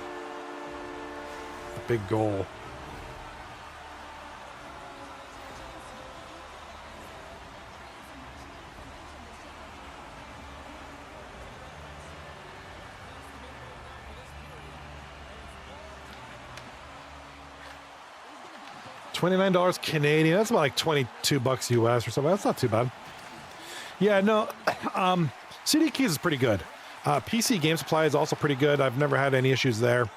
Big goal. $29 Canadian. That's about like $22 US or something. That's not too bad. Yeah, no. CD keys is pretty good. PC Game Supply is also pretty good. I've never had any issues there.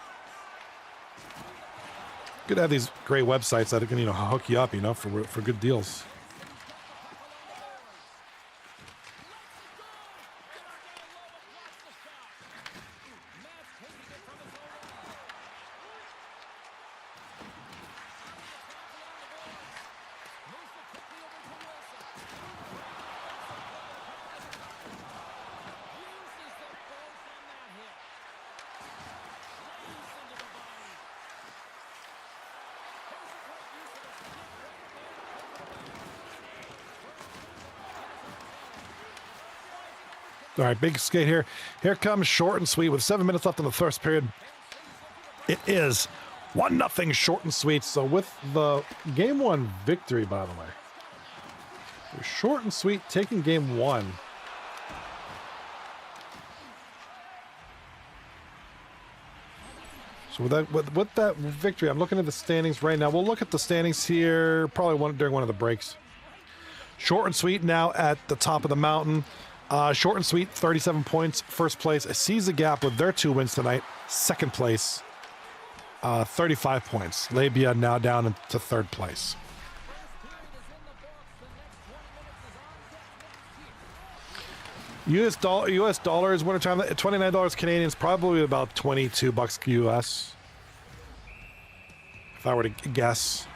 Good to have these great websites that can, hook you up, for good deals. All right, big skate here. Here comes short and sweet with 7 minutes left in the first period. It is 1-0 short and sweet. So with the game one victory, by the way, we're short and sweet taking game one. So with that victory, I'm looking at the standings right now. We'll look at the standings here probably during one of the breaks. Short and sweet now at the top of the mountain. Short and sweet, 37 points, first place. Sees the gap with their 2 wins tonight. Second place, 35 points. Labia now down to third place. U.S. dollars wintertime, $29 Canadian is probably about $22 US. If I were to guess.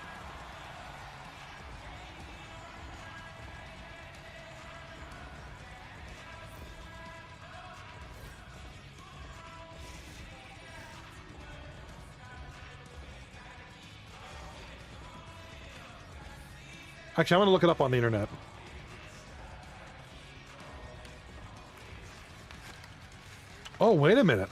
Actually, I'm going to look it up on the internet. Oh, wait a minute.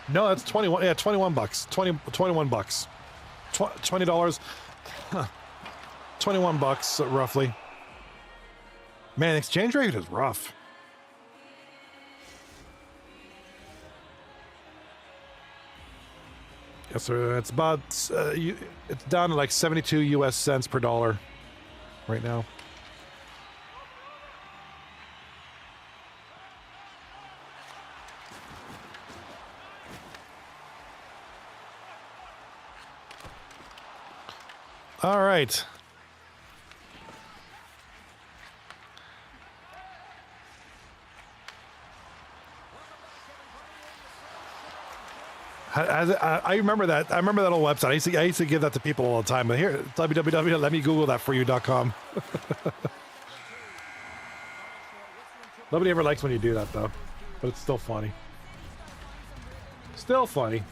No, that's 21. Yeah, $21. $21. $20. $21 roughly. Man, exchange rate is rough. Yes, sir. It's about it's down to like 72 US cents per dollar right now. All right. I remember that. I remember that old website. I used to give that to people all the time. But here, www.letmegoogle that for you.com. Nobody ever likes when you do that, though. But it's still funny. Still funny.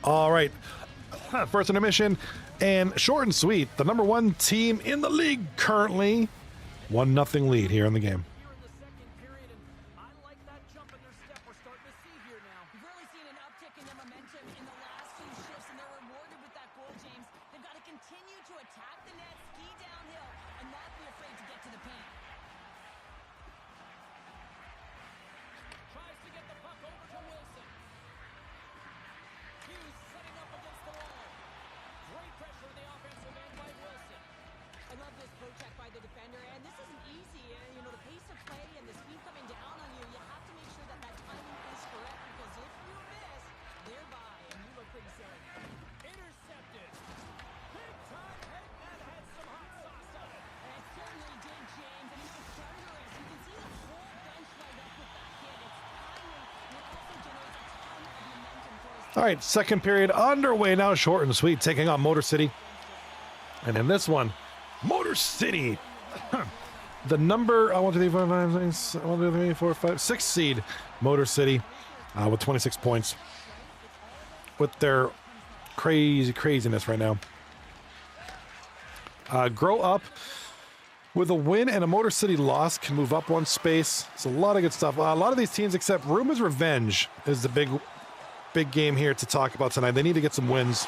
All right. First intermission, and short and sweet. The number one team in the league currently. 1-0 lead here in the game. Here in the second period, and I like that jump in their step we're starting to see here now. We've really seen an uptick in their momentum in the last few shifts, and they're rewarded with that goal, James. They've got to continue to attack the net, ski downhill, and not be afraid to get to the paint. Tries to get the puck over to Wilson. Hughes setting up against the wall. Great pressure on the offensive end by Wilson. I love this poke check by the defender, and this isn't easy. You know, the pace of play and the speed coming down on you, you have to make sure that that timing is correct, because if you miss, they're by, and you look pretty silly. Intercepted. Big time hit that had some hot sauce on it. And it certainly did, James, and it's thunderous. You can see the whole bench light up with that hit. It's timely, and it also generates a ton of momentum for his All right, second period underway now. Short and sweet, taking on Motor City. And in this one, Motor City, the number 6 seed Motor City with 26 points with their craziness right now. Grow up with a win and a Motor City loss can move up one space. It's a lot of good stuff. A lot of these teams, except Roombas Revenge, is the big game here to talk about tonight. They need to get some wins.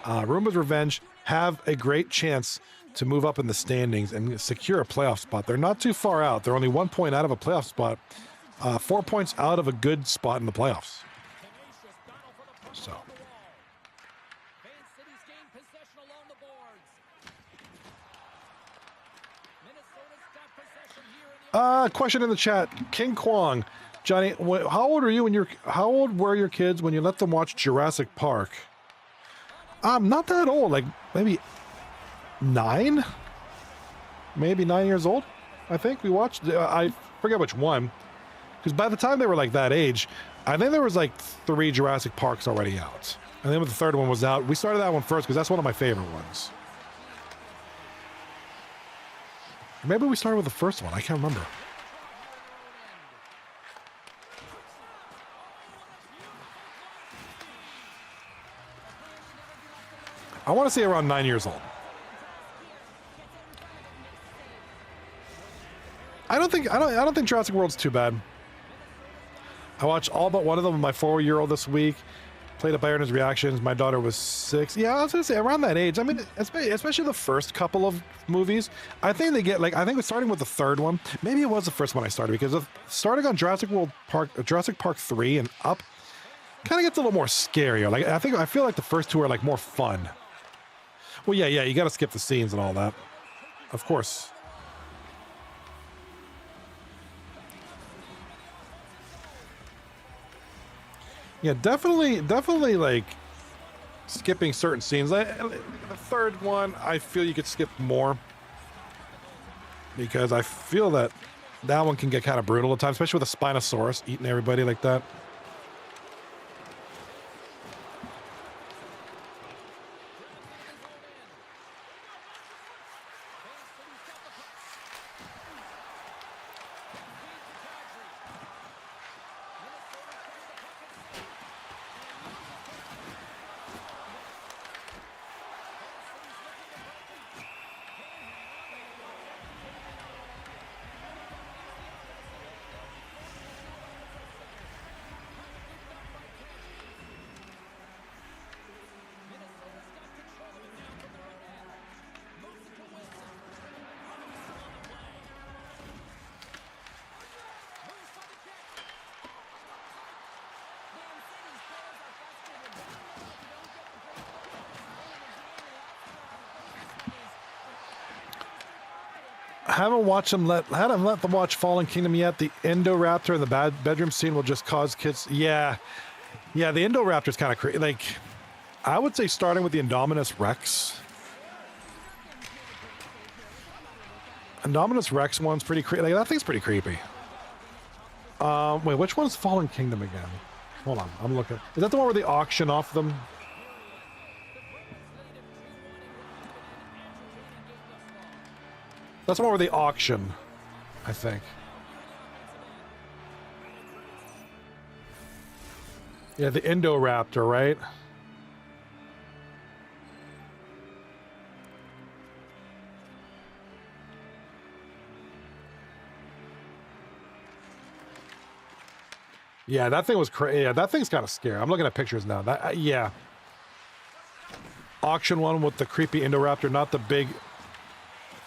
Roombas Revenge have a great chance to move up in the standings and secure a playoff spot. They're not too far out. They're only 1 point out of a playoff spot, 4 points out of a good spot in the playoffs. So, Van City's gained possession along the boards. Minnesota's got possession here in the question in the chat, King Kwong, Johnny, how old were your kids when you let them watch Jurassic Park? Not that old, like maybe 9, maybe 9 years old. I think we watched. I forget which one, because by the time they were like that age, I think there was like 3 Jurassic Parks already out, and then when the third one was out, we started that one first because that's one of my favorite ones. Maybe we started with the first one. I can't remember. I want to say around 9 years old. I don't think Jurassic World's too bad. I watched all but one of them with my 4-year-old this week. Played up Aaron's reactions. My daughter was 6. Yeah, I was gonna say around that age. I mean, especially the first couple of movies. I think they get I think it's starting with the third one. Maybe it was the first one I started, because starting on Jurassic Park 3 and up kind of gets a little more scarier. Like I feel like the first 2 are like more fun. Well, yeah, you got to skip the scenes and all that, of course. Yeah, definitely like skipping certain scenes. The third one, I feel you could skip more, because I feel that one can get kind of brutal at times, especially with a Spinosaurus eating everybody like that. Haven't let them watch Fallen Kingdom yet. The Indoraptor in the bedroom scene will just cause kids. Yeah, the Indoraptor's kind of crazy. Like, I would say starting with the Indominus Rex. Indominus Rex one's pretty creepy. Like, that thing's pretty creepy. Wait, which one's Fallen Kingdom again? Hold on, I'm looking. Is that the one where they auction off them? That's the one where they auction, I think. Yeah, the Indoraptor, right? Yeah, that thing was crazy. Yeah, that thing's kind of scary. I'm looking at pictures now. That yeah. Auction one with the creepy Indoraptor, not the big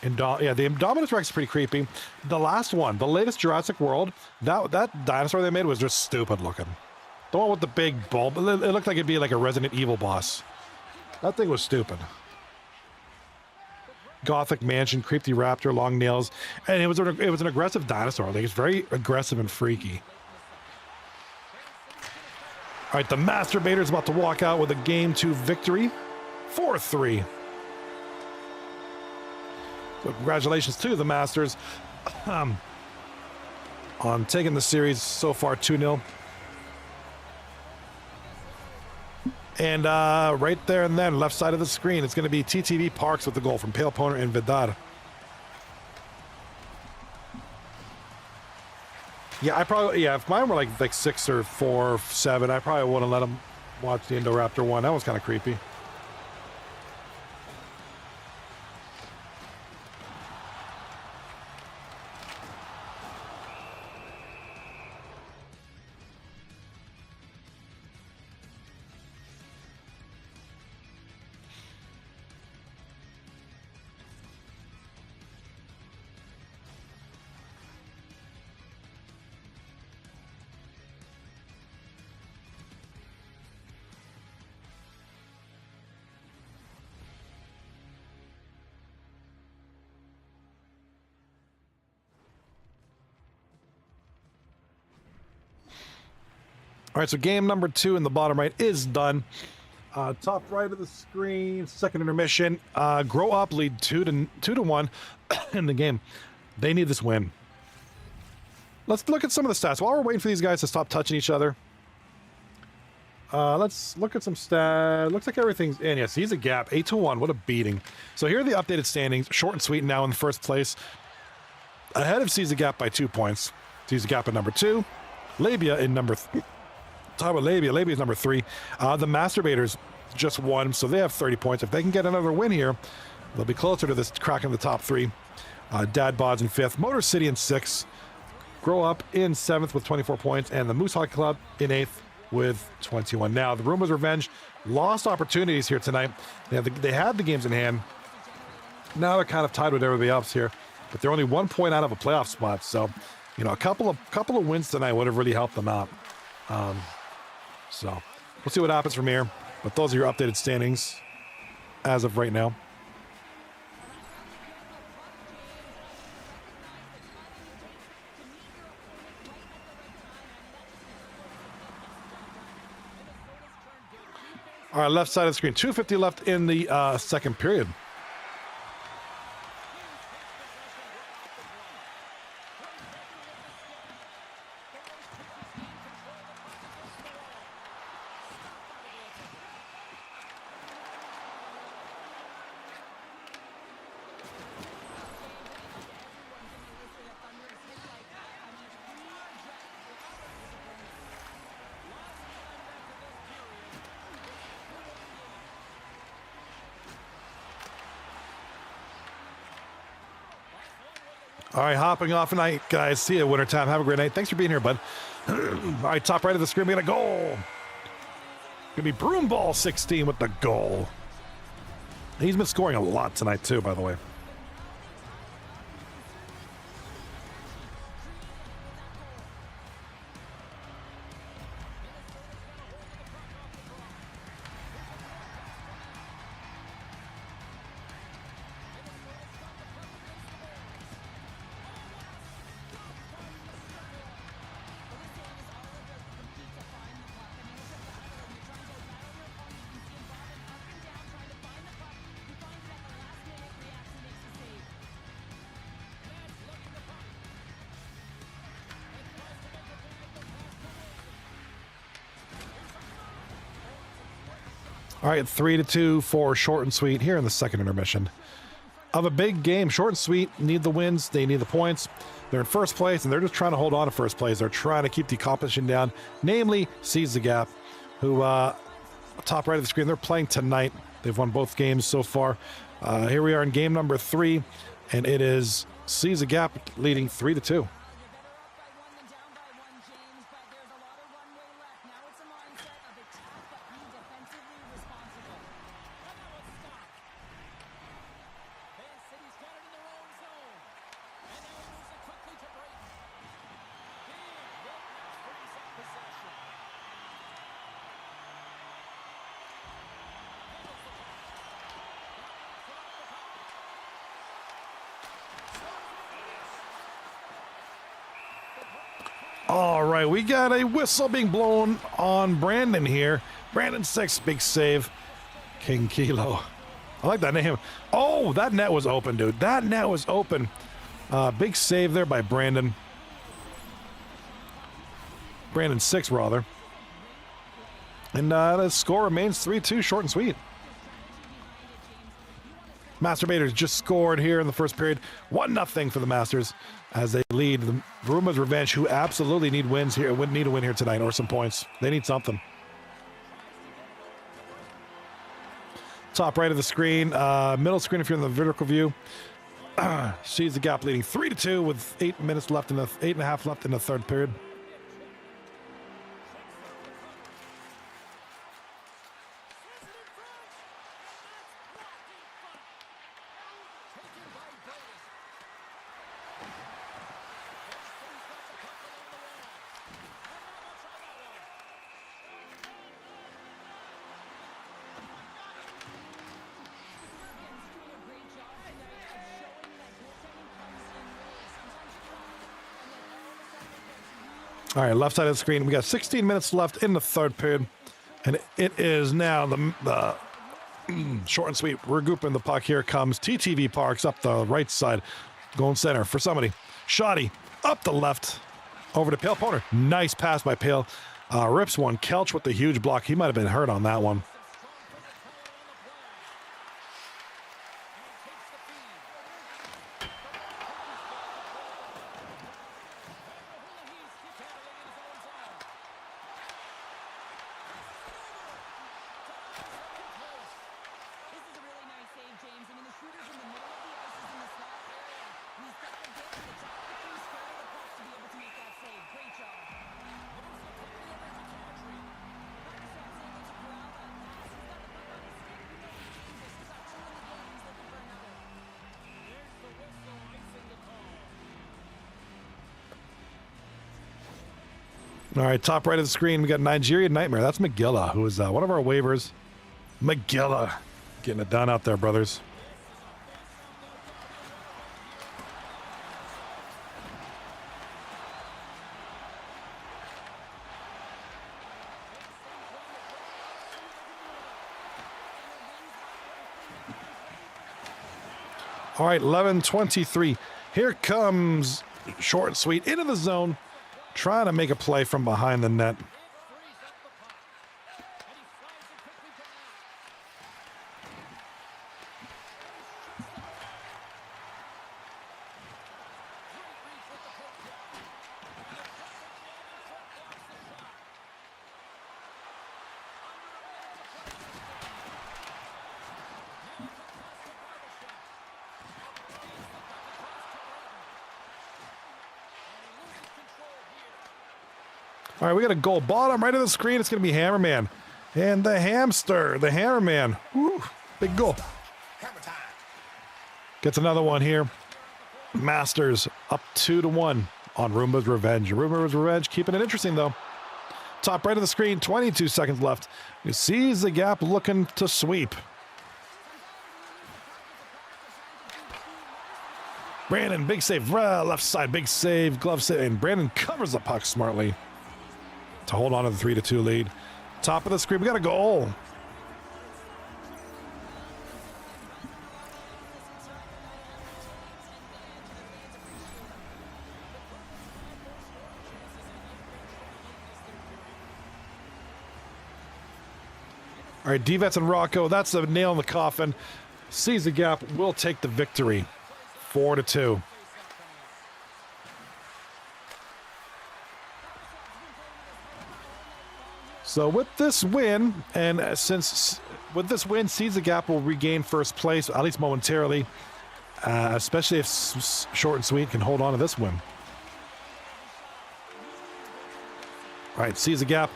yeah, the Indominus Rex is pretty creepy. The last one, the latest Jurassic World, that dinosaur they made was just stupid looking. The one with the big bulb, it looked like it'd be like a Resident Evil boss. That thing was stupid. Gothic mansion, creepy raptor, long nails, and it was an aggressive dinosaur. Like it's very aggressive and freaky. All right, the Masturbator is about to walk out with a Game 2 victory, 4-3. So congratulations to the Masters on taking the series so far 2-0. And right there and then, left side of the screen, it's going to be TTV Parks with the goal from Pale Poner and Vidar. Yeah, if mine were like 6 or 4 or 7, I probably wouldn't let them watch the Indoraptor one. That was kind of creepy. All right, so game number 2 in the bottom right is done. Top right of the screen, second intermission. Grow Up lead 2-1 in the game. They need this win. Let's look at some of the stats. While we're waiting for these guys to stop touching each other, let's look at some stats. Looks like everything's in. Yes, he's a gap. 8-1. What a beating. So here are the updated standings. Short and sweet now in first place. Ahead of Seize the Gap by 2 points. Seize the Gap at number 2. Labia in number 3. Talk about Labia. Labia is number 3. The Masturbators just won, so they have 30 points. If they can get another win here, they'll be closer to this cracking the top 3. Dad Bods in 5th. Motor City in 6th. Grow Up in 7th with 24 points. And the Moose Hockey Club in 8th with 21. Now, the Roombas Revenge lost opportunities here tonight. They had the games in hand. Now they're kind of tied with everybody else here. But they're only 1 point out of a playoff spot. So, you know, a couple of wins tonight would have really helped them out. So we'll see what happens from here. But those are your updated standings as of right now. All right, left side of the screen. 2:50 left in the second period. All right, hopping off tonight, guys. See you wintertime. Have a great night. Thanks for being here, bud. All right, top right of the screen, we got a goal. Gonna be Broomball 16 with the goal. He's been scoring a lot tonight, too, by the way. All right, 3-2 for short and sweet here in the second intermission of a big game. Short and sweet need the wins. They need the points. They're in first place, and they're just trying to hold on to first place. They're trying to keep the competition down, namely Seize the Gap, who, top right of the screen, they're playing tonight. They've won both games so far. Here we are in game number 3, and it is Seize the Gap leading 3-2. All right, we got a whistle being blown on Brandon here. Brandon 6, big save. King Kilo. I like that name. Oh, that net was open, dude. That net was open. Big save there by Brandon. Brandon 6, rather. And the score remains 3-2, short and sweet. Masturbators just scored here in the first period. 1-0 for the Masters as they lead the Roombas Revenge, who absolutely need wins here. Need a win here tonight or some points. They need something. Top right of the screen, middle screen if you're in the vertical view. Seize the Gap leading 3-2 with 8.5 left in the third period. All right, left side of the screen. We got 16 minutes left in the third period, and it is now the short and sweet. Regrouping the puck. Here comes TTV Parks up the right side, going center for somebody. Shoddy up the left, over to Pale Poner. Nice pass by Pale. Rips one. Kelch with the huge block. He might have been hurt on that one. All right, top right of the screen, we got Nigerian Nightmare. That's McGilla, who is one of our waivers. McGilla, getting it done out there, brothers. All right, 11:23. Here comes short and sweet into the zone. Trying to make a play from behind the net. All right, we got a goal. Bottom right of the screen, it's going to be Hammerman. And the hamster, the Hammerman. Woo, big goal. Gets another one here. Masters up 2-1 on Roomba's Revenge. Roomba's Revenge keeping it interesting, though. Top right of the screen, 22 seconds left. You Seize the Gap looking to sweep. Brandon, big save. Left side, big save. Glove save. And Brandon covers the puck smartly to hold on to the 3-2 lead. Top of the screen, we got a goal. All right, Divets and Rocco, that's a nail in the coffin. Sees the gap, will take the victory. 4-2. So with this win, and with this win, Seeds the Gap will regain first place, at least momentarily, especially if Short and Sweet can hold on to this win. All right, Seeds the Gap,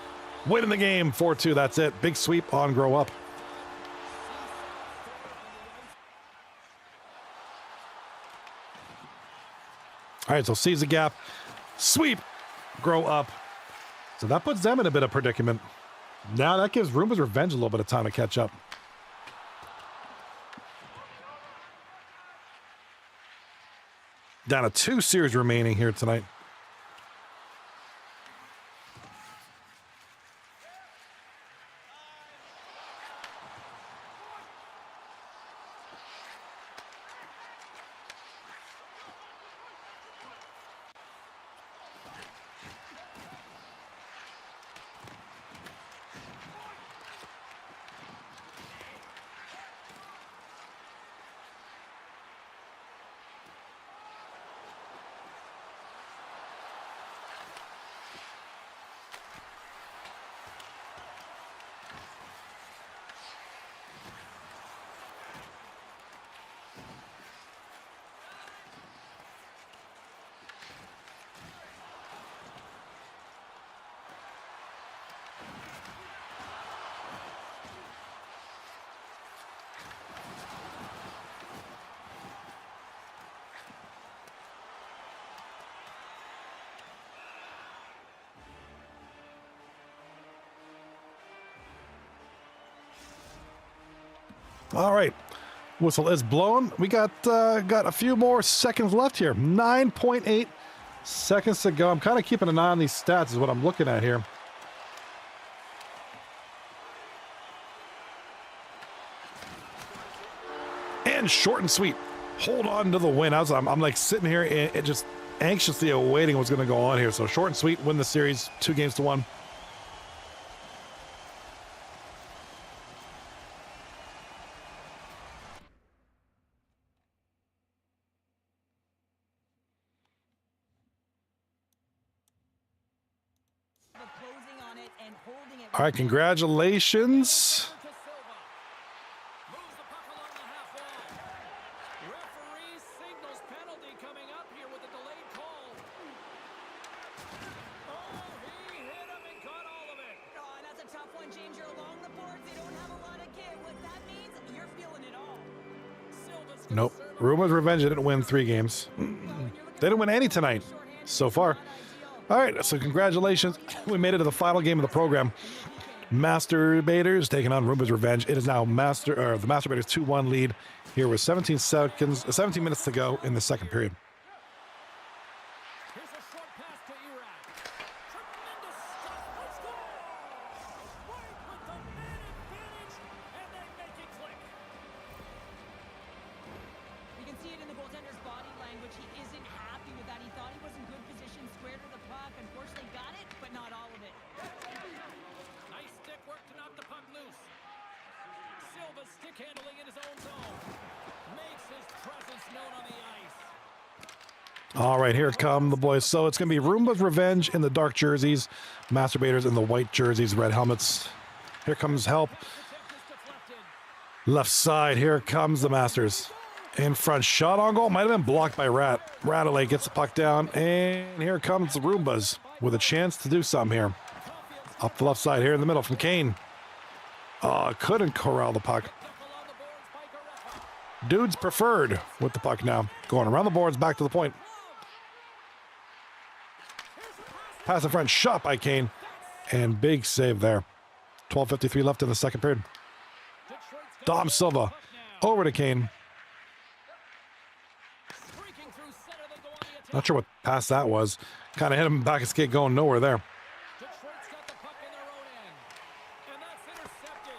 winning the game, 4-2, that's it. Big sweep on Grow Up. All right, so Seeds the Gap, sweep, Grow Up. So that puts them in a bit of predicament. Now that gives Roombas Revenge a little bit of time to catch up. Down to 2 series remaining here tonight. All right, whistle is blown. We got a few more seconds left here. 9.8 seconds to go. I'm kind of keeping an eye on these stats is what I'm looking at here. And Short and Sweet hold on to the win. I'm like sitting here and just anxiously awaiting what's going to go on here. So Short and Sweet win the series 2-1. All right, congratulations. Referee signals penalty coming up here with a delayed call. Oh, he hit him and caught all of it. Oh, that's a tough one, James. You're along the boards. They don't have a lot of give. What that means, you're feeling it all. Silva's Nope. Roombas Revenge didn't win 3 games. They didn't win any tonight so far. All right, so congratulations. We made it to the final game of the program. Masturbators taking on Roombas Revenge. It is now the Masturbators 2-1 lead here with 17 minutes to go in the second period. Here's a short pass to Iraq. Tremendous stop. Let's go. Right with the man advantage, and they make it click. You can see it in the goaltender's body language. He isn't happy with that. He thought he was in good position, square to the puck. Unfortunately, got it, but not all of it. Nice stick work to knock the puck loose. Silva stick handling in his own zone. Makes his presence known on the ice. All right, here come the boys. So it's going to be Roombas Revenge in the dark jerseys, Masturbators in the white jerseys, red helmets. Here comes help. Left side, here comes the Masters. In front, shot on goal. Might have been blocked by Radley gets the puck down, and here comes the Roombas with a chance to do something here. Up the left side here in the middle from Kane. Couldn't corral the puck. Dudes preferred with the puck now. Going around the boards, back to the point. Pass in front, shot by Kane. And big save there. 12:53 left in the second period. Dom Silva over to Kane. Not sure what pass that was. Kind of hit him back of skate going nowhere there. Detroit's got the puck in their own end. And that's intercepted.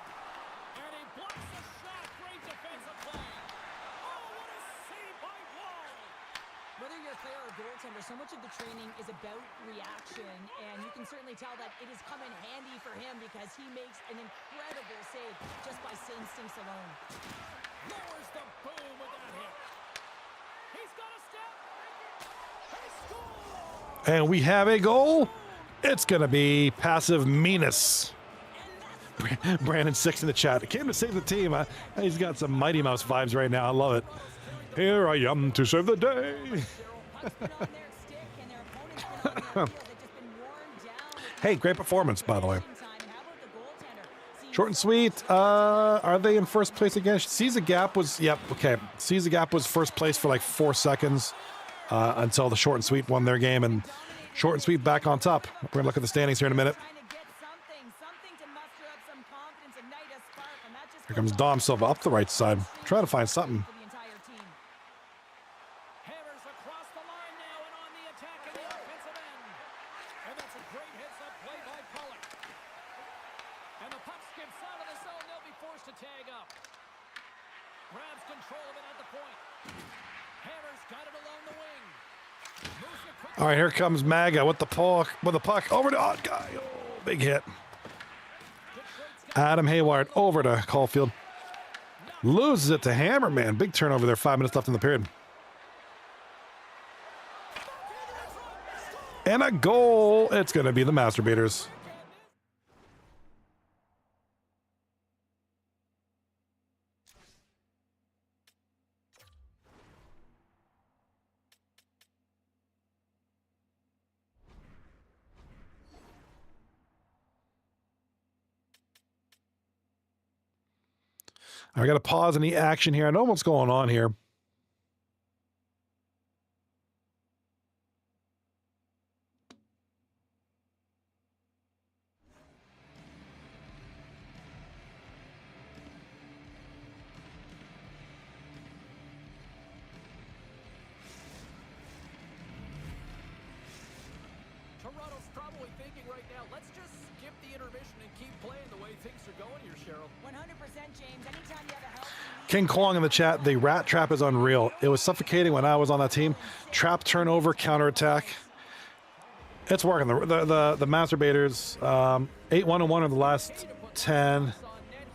And he blocks the shot. Great defensive play. Oh, what a save by Wall. Whether you're a player or goaltender, so much of the training is about reacting action, and you can certainly tell that it has come in handy for him because he makes an incredible save just by instincts alone. Lowers the boom with that hit. He's got a step. He scores! And we have a goal. It's going to be passive meanness. Brandon 6 in the chat. It came to save the team. He's got some Mighty Mouse vibes right now. I love it. Here I am to save the day. Hey, great performance, by the way. Short and sweet. Are they in first place again? Caesar Gap was, yep, okay. Caesar Gap was first place for like 4 seconds until the short and sweet won their game, and short and sweet back on top. We're going to look at the standings here in a minute. Here comes Dom Silva up the right side. Trying to find something. Hammers across the line now and on the attack in the offensive end. And that's a great heads-up play by Pollock. And the puck skips out of the zone. They'll be forced to tag up. Grabs control of it at the point. Hammers got it along the wing. Moves it quickly. All right, here comes Maga with the puck. Over to odd guy. Oh, big hit. Adam Hayward over to Caulfield. Loses it to Hammerman. Big turnover there. 5 minutes left in the period. And a goal. It's going to be the Masturbators. I got to pause in the action here. I know what's going on here. Toronto's probably thinking right now, let's just skip the intermission and keep playing the way things are going here, Cheryl. 100%, James. Anytime you have a healthy lead, King Kwong in the chat. The rat trap is unreal. It was suffocating when I was on that team. Trap, turnover, counterattack. It's working. The Masturbators, 8-1-1 in the last 10. On net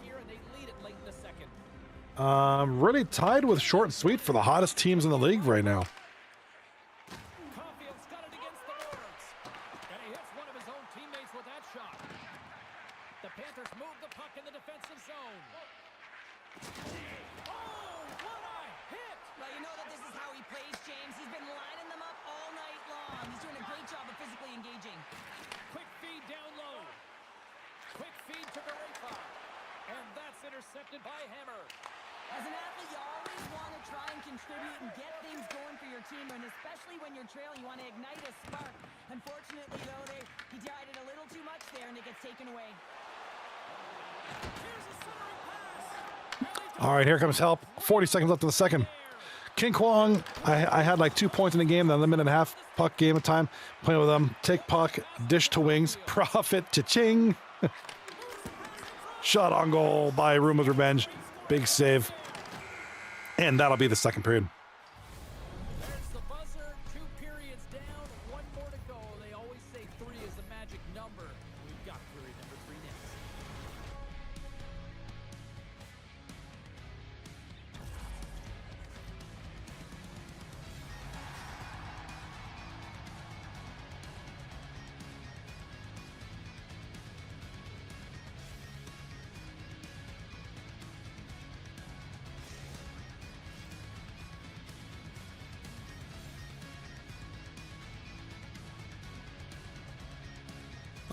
here, and they lead it late in the second. Really tied with short and sweet for the hottest teams in the league right now. Caulfield's got it against the boards. And he hits one of his own teammates with that shot. The Panthers move the puck in the defensive zone. Oh, what a hit! well, you know that this is how he plays, James. He's been lining them up all night long. He's doing a great job of physically engaging. Quick feed down low. Quick feed to Garefa. And that's intercepted by Hammer. As an athlete, you always want to try and contribute and get things going for your team, and especially when you're trailing, you want to ignite a spark. Unfortunately, though, he tried it a little too much there, and it gets taken away. Here's a centering pass. All right, here comes help. 40 seconds left in the second. King Kwong, I had like 2 points in the game, then a minute and a half puck game of time. Playing with them. Take puck, dish to wings, profit, cha-ching. Shot on goal by Roombas Revenge. Big save. And that'll be the second period. There's the buzzer. 2 periods down. 1 more to go. They always say 3 is the magic number. We've got period number 3 next.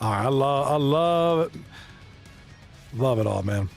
All right, I love it. Love it all, man.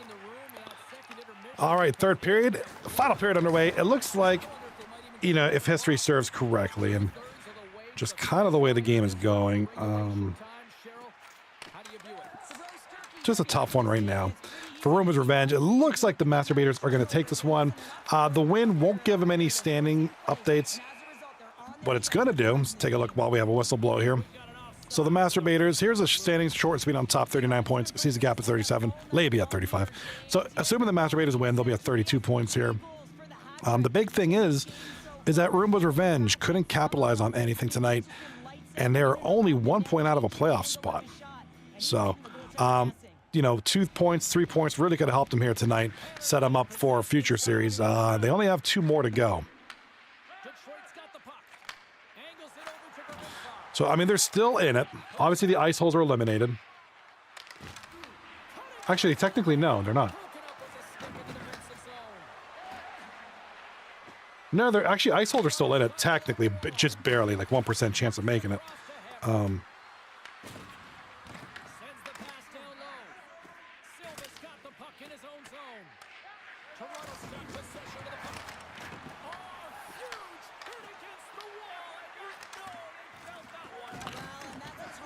in the room. Second intermission. All right, third period, final period underway. It looks like, you know, if history serves correctly, and just kind of the way the game is going, just a tough one right now. For Roombas Revenge, it looks like the Masturbators are going to take this one. The win won't give them any standing updates. What it's going to do is take a look while we have a whistle blow here. So the Masturbators, here's a standing short and sweet on top, 39 points. Sees a gap at 37. Labia at 35. So assuming the Masturbators win, they'll be at 32 points here. The big thing is that Roombas Revenge couldn't capitalize on anything tonight, and they're only 1 point out of a playoff spot. So, you know, 2 points, 3 points really could have helped them here tonight, set them up for a future series. They only have 2 more to go. So, I mean, they're still in it. Obviously, the ice holes are eliminated. Actually, technically, no, they're not. No, they're actually, ice holes are still in it, technically, but just barely, like 1% chance of making it.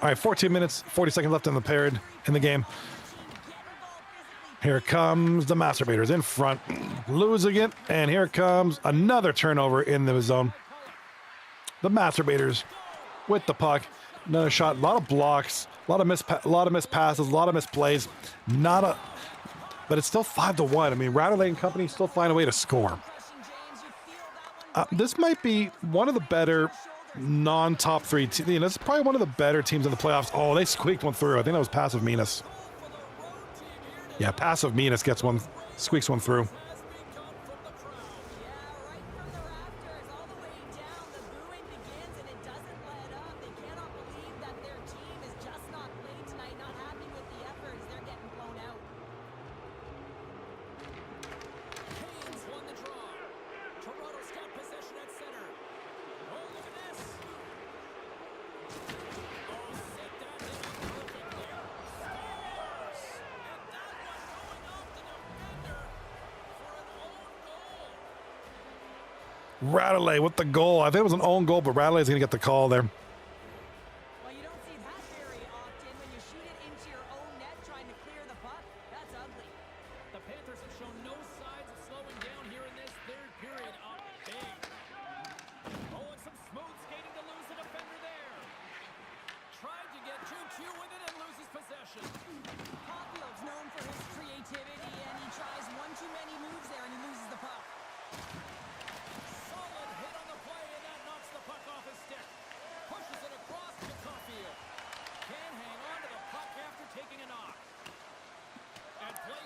All right, 14 minutes, 40 seconds left in the period, in the game. Here comes the Masturbators in front, losing it, and here comes another turnover in the zone. The Masturbators with the puck, another shot, a lot of blocks, a lot of missed passes, a lot of misplays. But it's still 5-1. I mean, Rattley and company still find a way to score. This might be one of the better non-top 3 teams. You know, it's probably one of the better teams in the playoffs. Oh, they squeaked one through. I think that was Passive Menace. Yeah, Passive Menace gets one, squeaks one through. Rattley with the goal. I think it was an own goal, but Rattley's going to get the call there. Well, you don't see that very often when you shoot it into your own net trying to clear the puck. That's ugly. The Panthers have shown no signs of slowing down here in this third period. Up big. Oh, and some smooth skating to lose the defender there. Tried to get 2-2 with it and loses possession. Caulfield's known for his creativity, and he tries one too many moves there, and he loses the puck. Solid hit on the play, and that knocks the puck off his stick. Pushes it across to Caulfield. Can't hang on to the puck after taking a knock.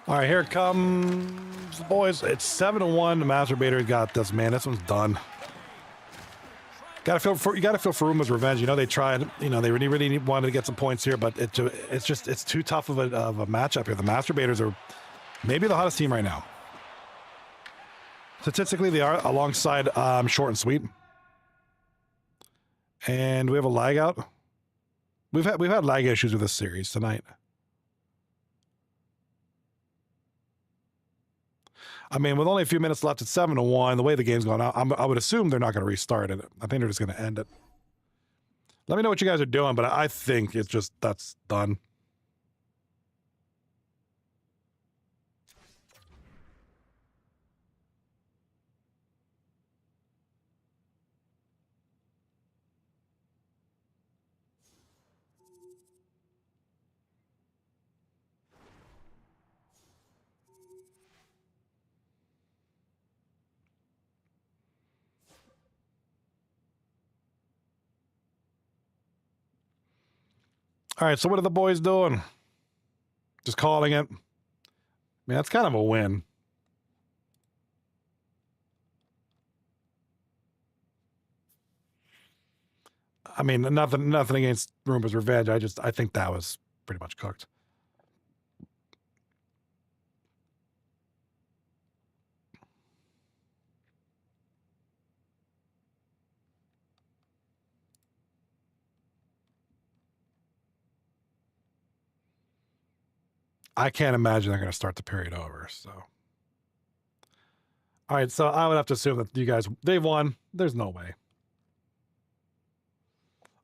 All right, here it comes, boys. It's 7-1. The Masturbators got this, man. This one's done. You gotta feel for Roombas Revenge. You know, they tried. You know, they really wanted to get some points here, but it's too tough of a matchup here. The Masturbators are maybe the hottest team right now. Statistically, they are alongside Short and Sweet. And we have a lag out. We've had lag issues with this series tonight. I mean, with only a few minutes left, it's 7-1. The way the game's going out, I would assume they're not going to restart it. I think they're just going to end it. Let me know what you guys are doing, but I think it's just, that's done. All right, so what are the boys doing? Just calling it. I mean, that's kind of a win. I mean, nothing against Roombas Revenge. I think that was pretty much cooked. I can't imagine they're going to start the period over. So, all right. So I would have to assume that you guys, they've won. There's no way.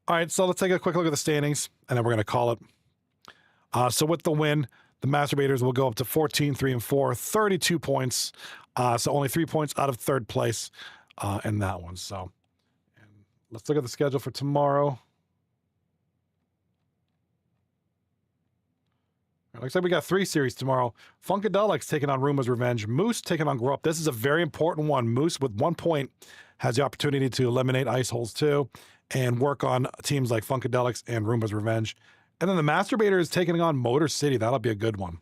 All right. So let's take a quick look at the standings, and then we're going to call it. So with the win, the Masturbators will go up to 14, 3 and 4, 32 points. So only 3 points out of third place in that one. So and let's look at the schedule for tomorrow. Looks like we got 3 series tomorrow. Funkadelics taking on Roombas Revenge. Moose taking on Grow Up. This is a very important one. Moose with 1 point has the opportunity to eliminate Ice Holes 2 and work on teams like Funkadelics and Roombas Revenge. And then the Masturbator is taking on Motor City. That'll be a good one.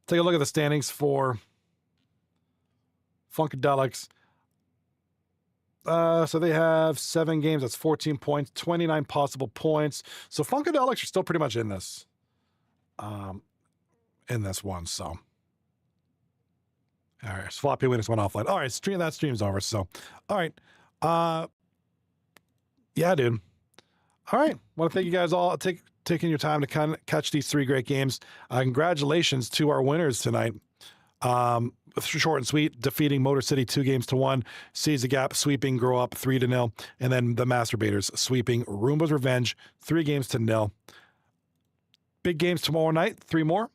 Take a look at the standings for Funkadelics. So they have 7 games. That's 14 points, 29 possible points. So Funkadelics are still pretty much in this one. So, all right. Floppy Winners went offline. All right. That stream's over. So, all right. Yeah, dude. All right. Want to thank you guys all taking your time to kind of catch these 3 great games. Congratulations to our winners tonight. Short and sweet, defeating Motor City 2-1, Seize the Gap sweeping Grow Up 3-0, and then the Masturbators sweeping Roomba's Revenge 3-0. Big games tomorrow night, 3 more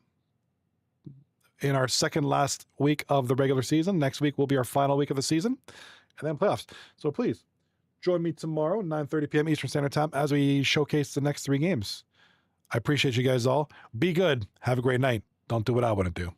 in our second last week of the regular season. Next week will be our final week of the season, and then playoffs. So please join me tomorrow, 9:30 p.m. Eastern Standard Time, as we showcase the next 3 games. I appreciate you guys all. Be good. Have a great night. Don't do what I wouldn't do.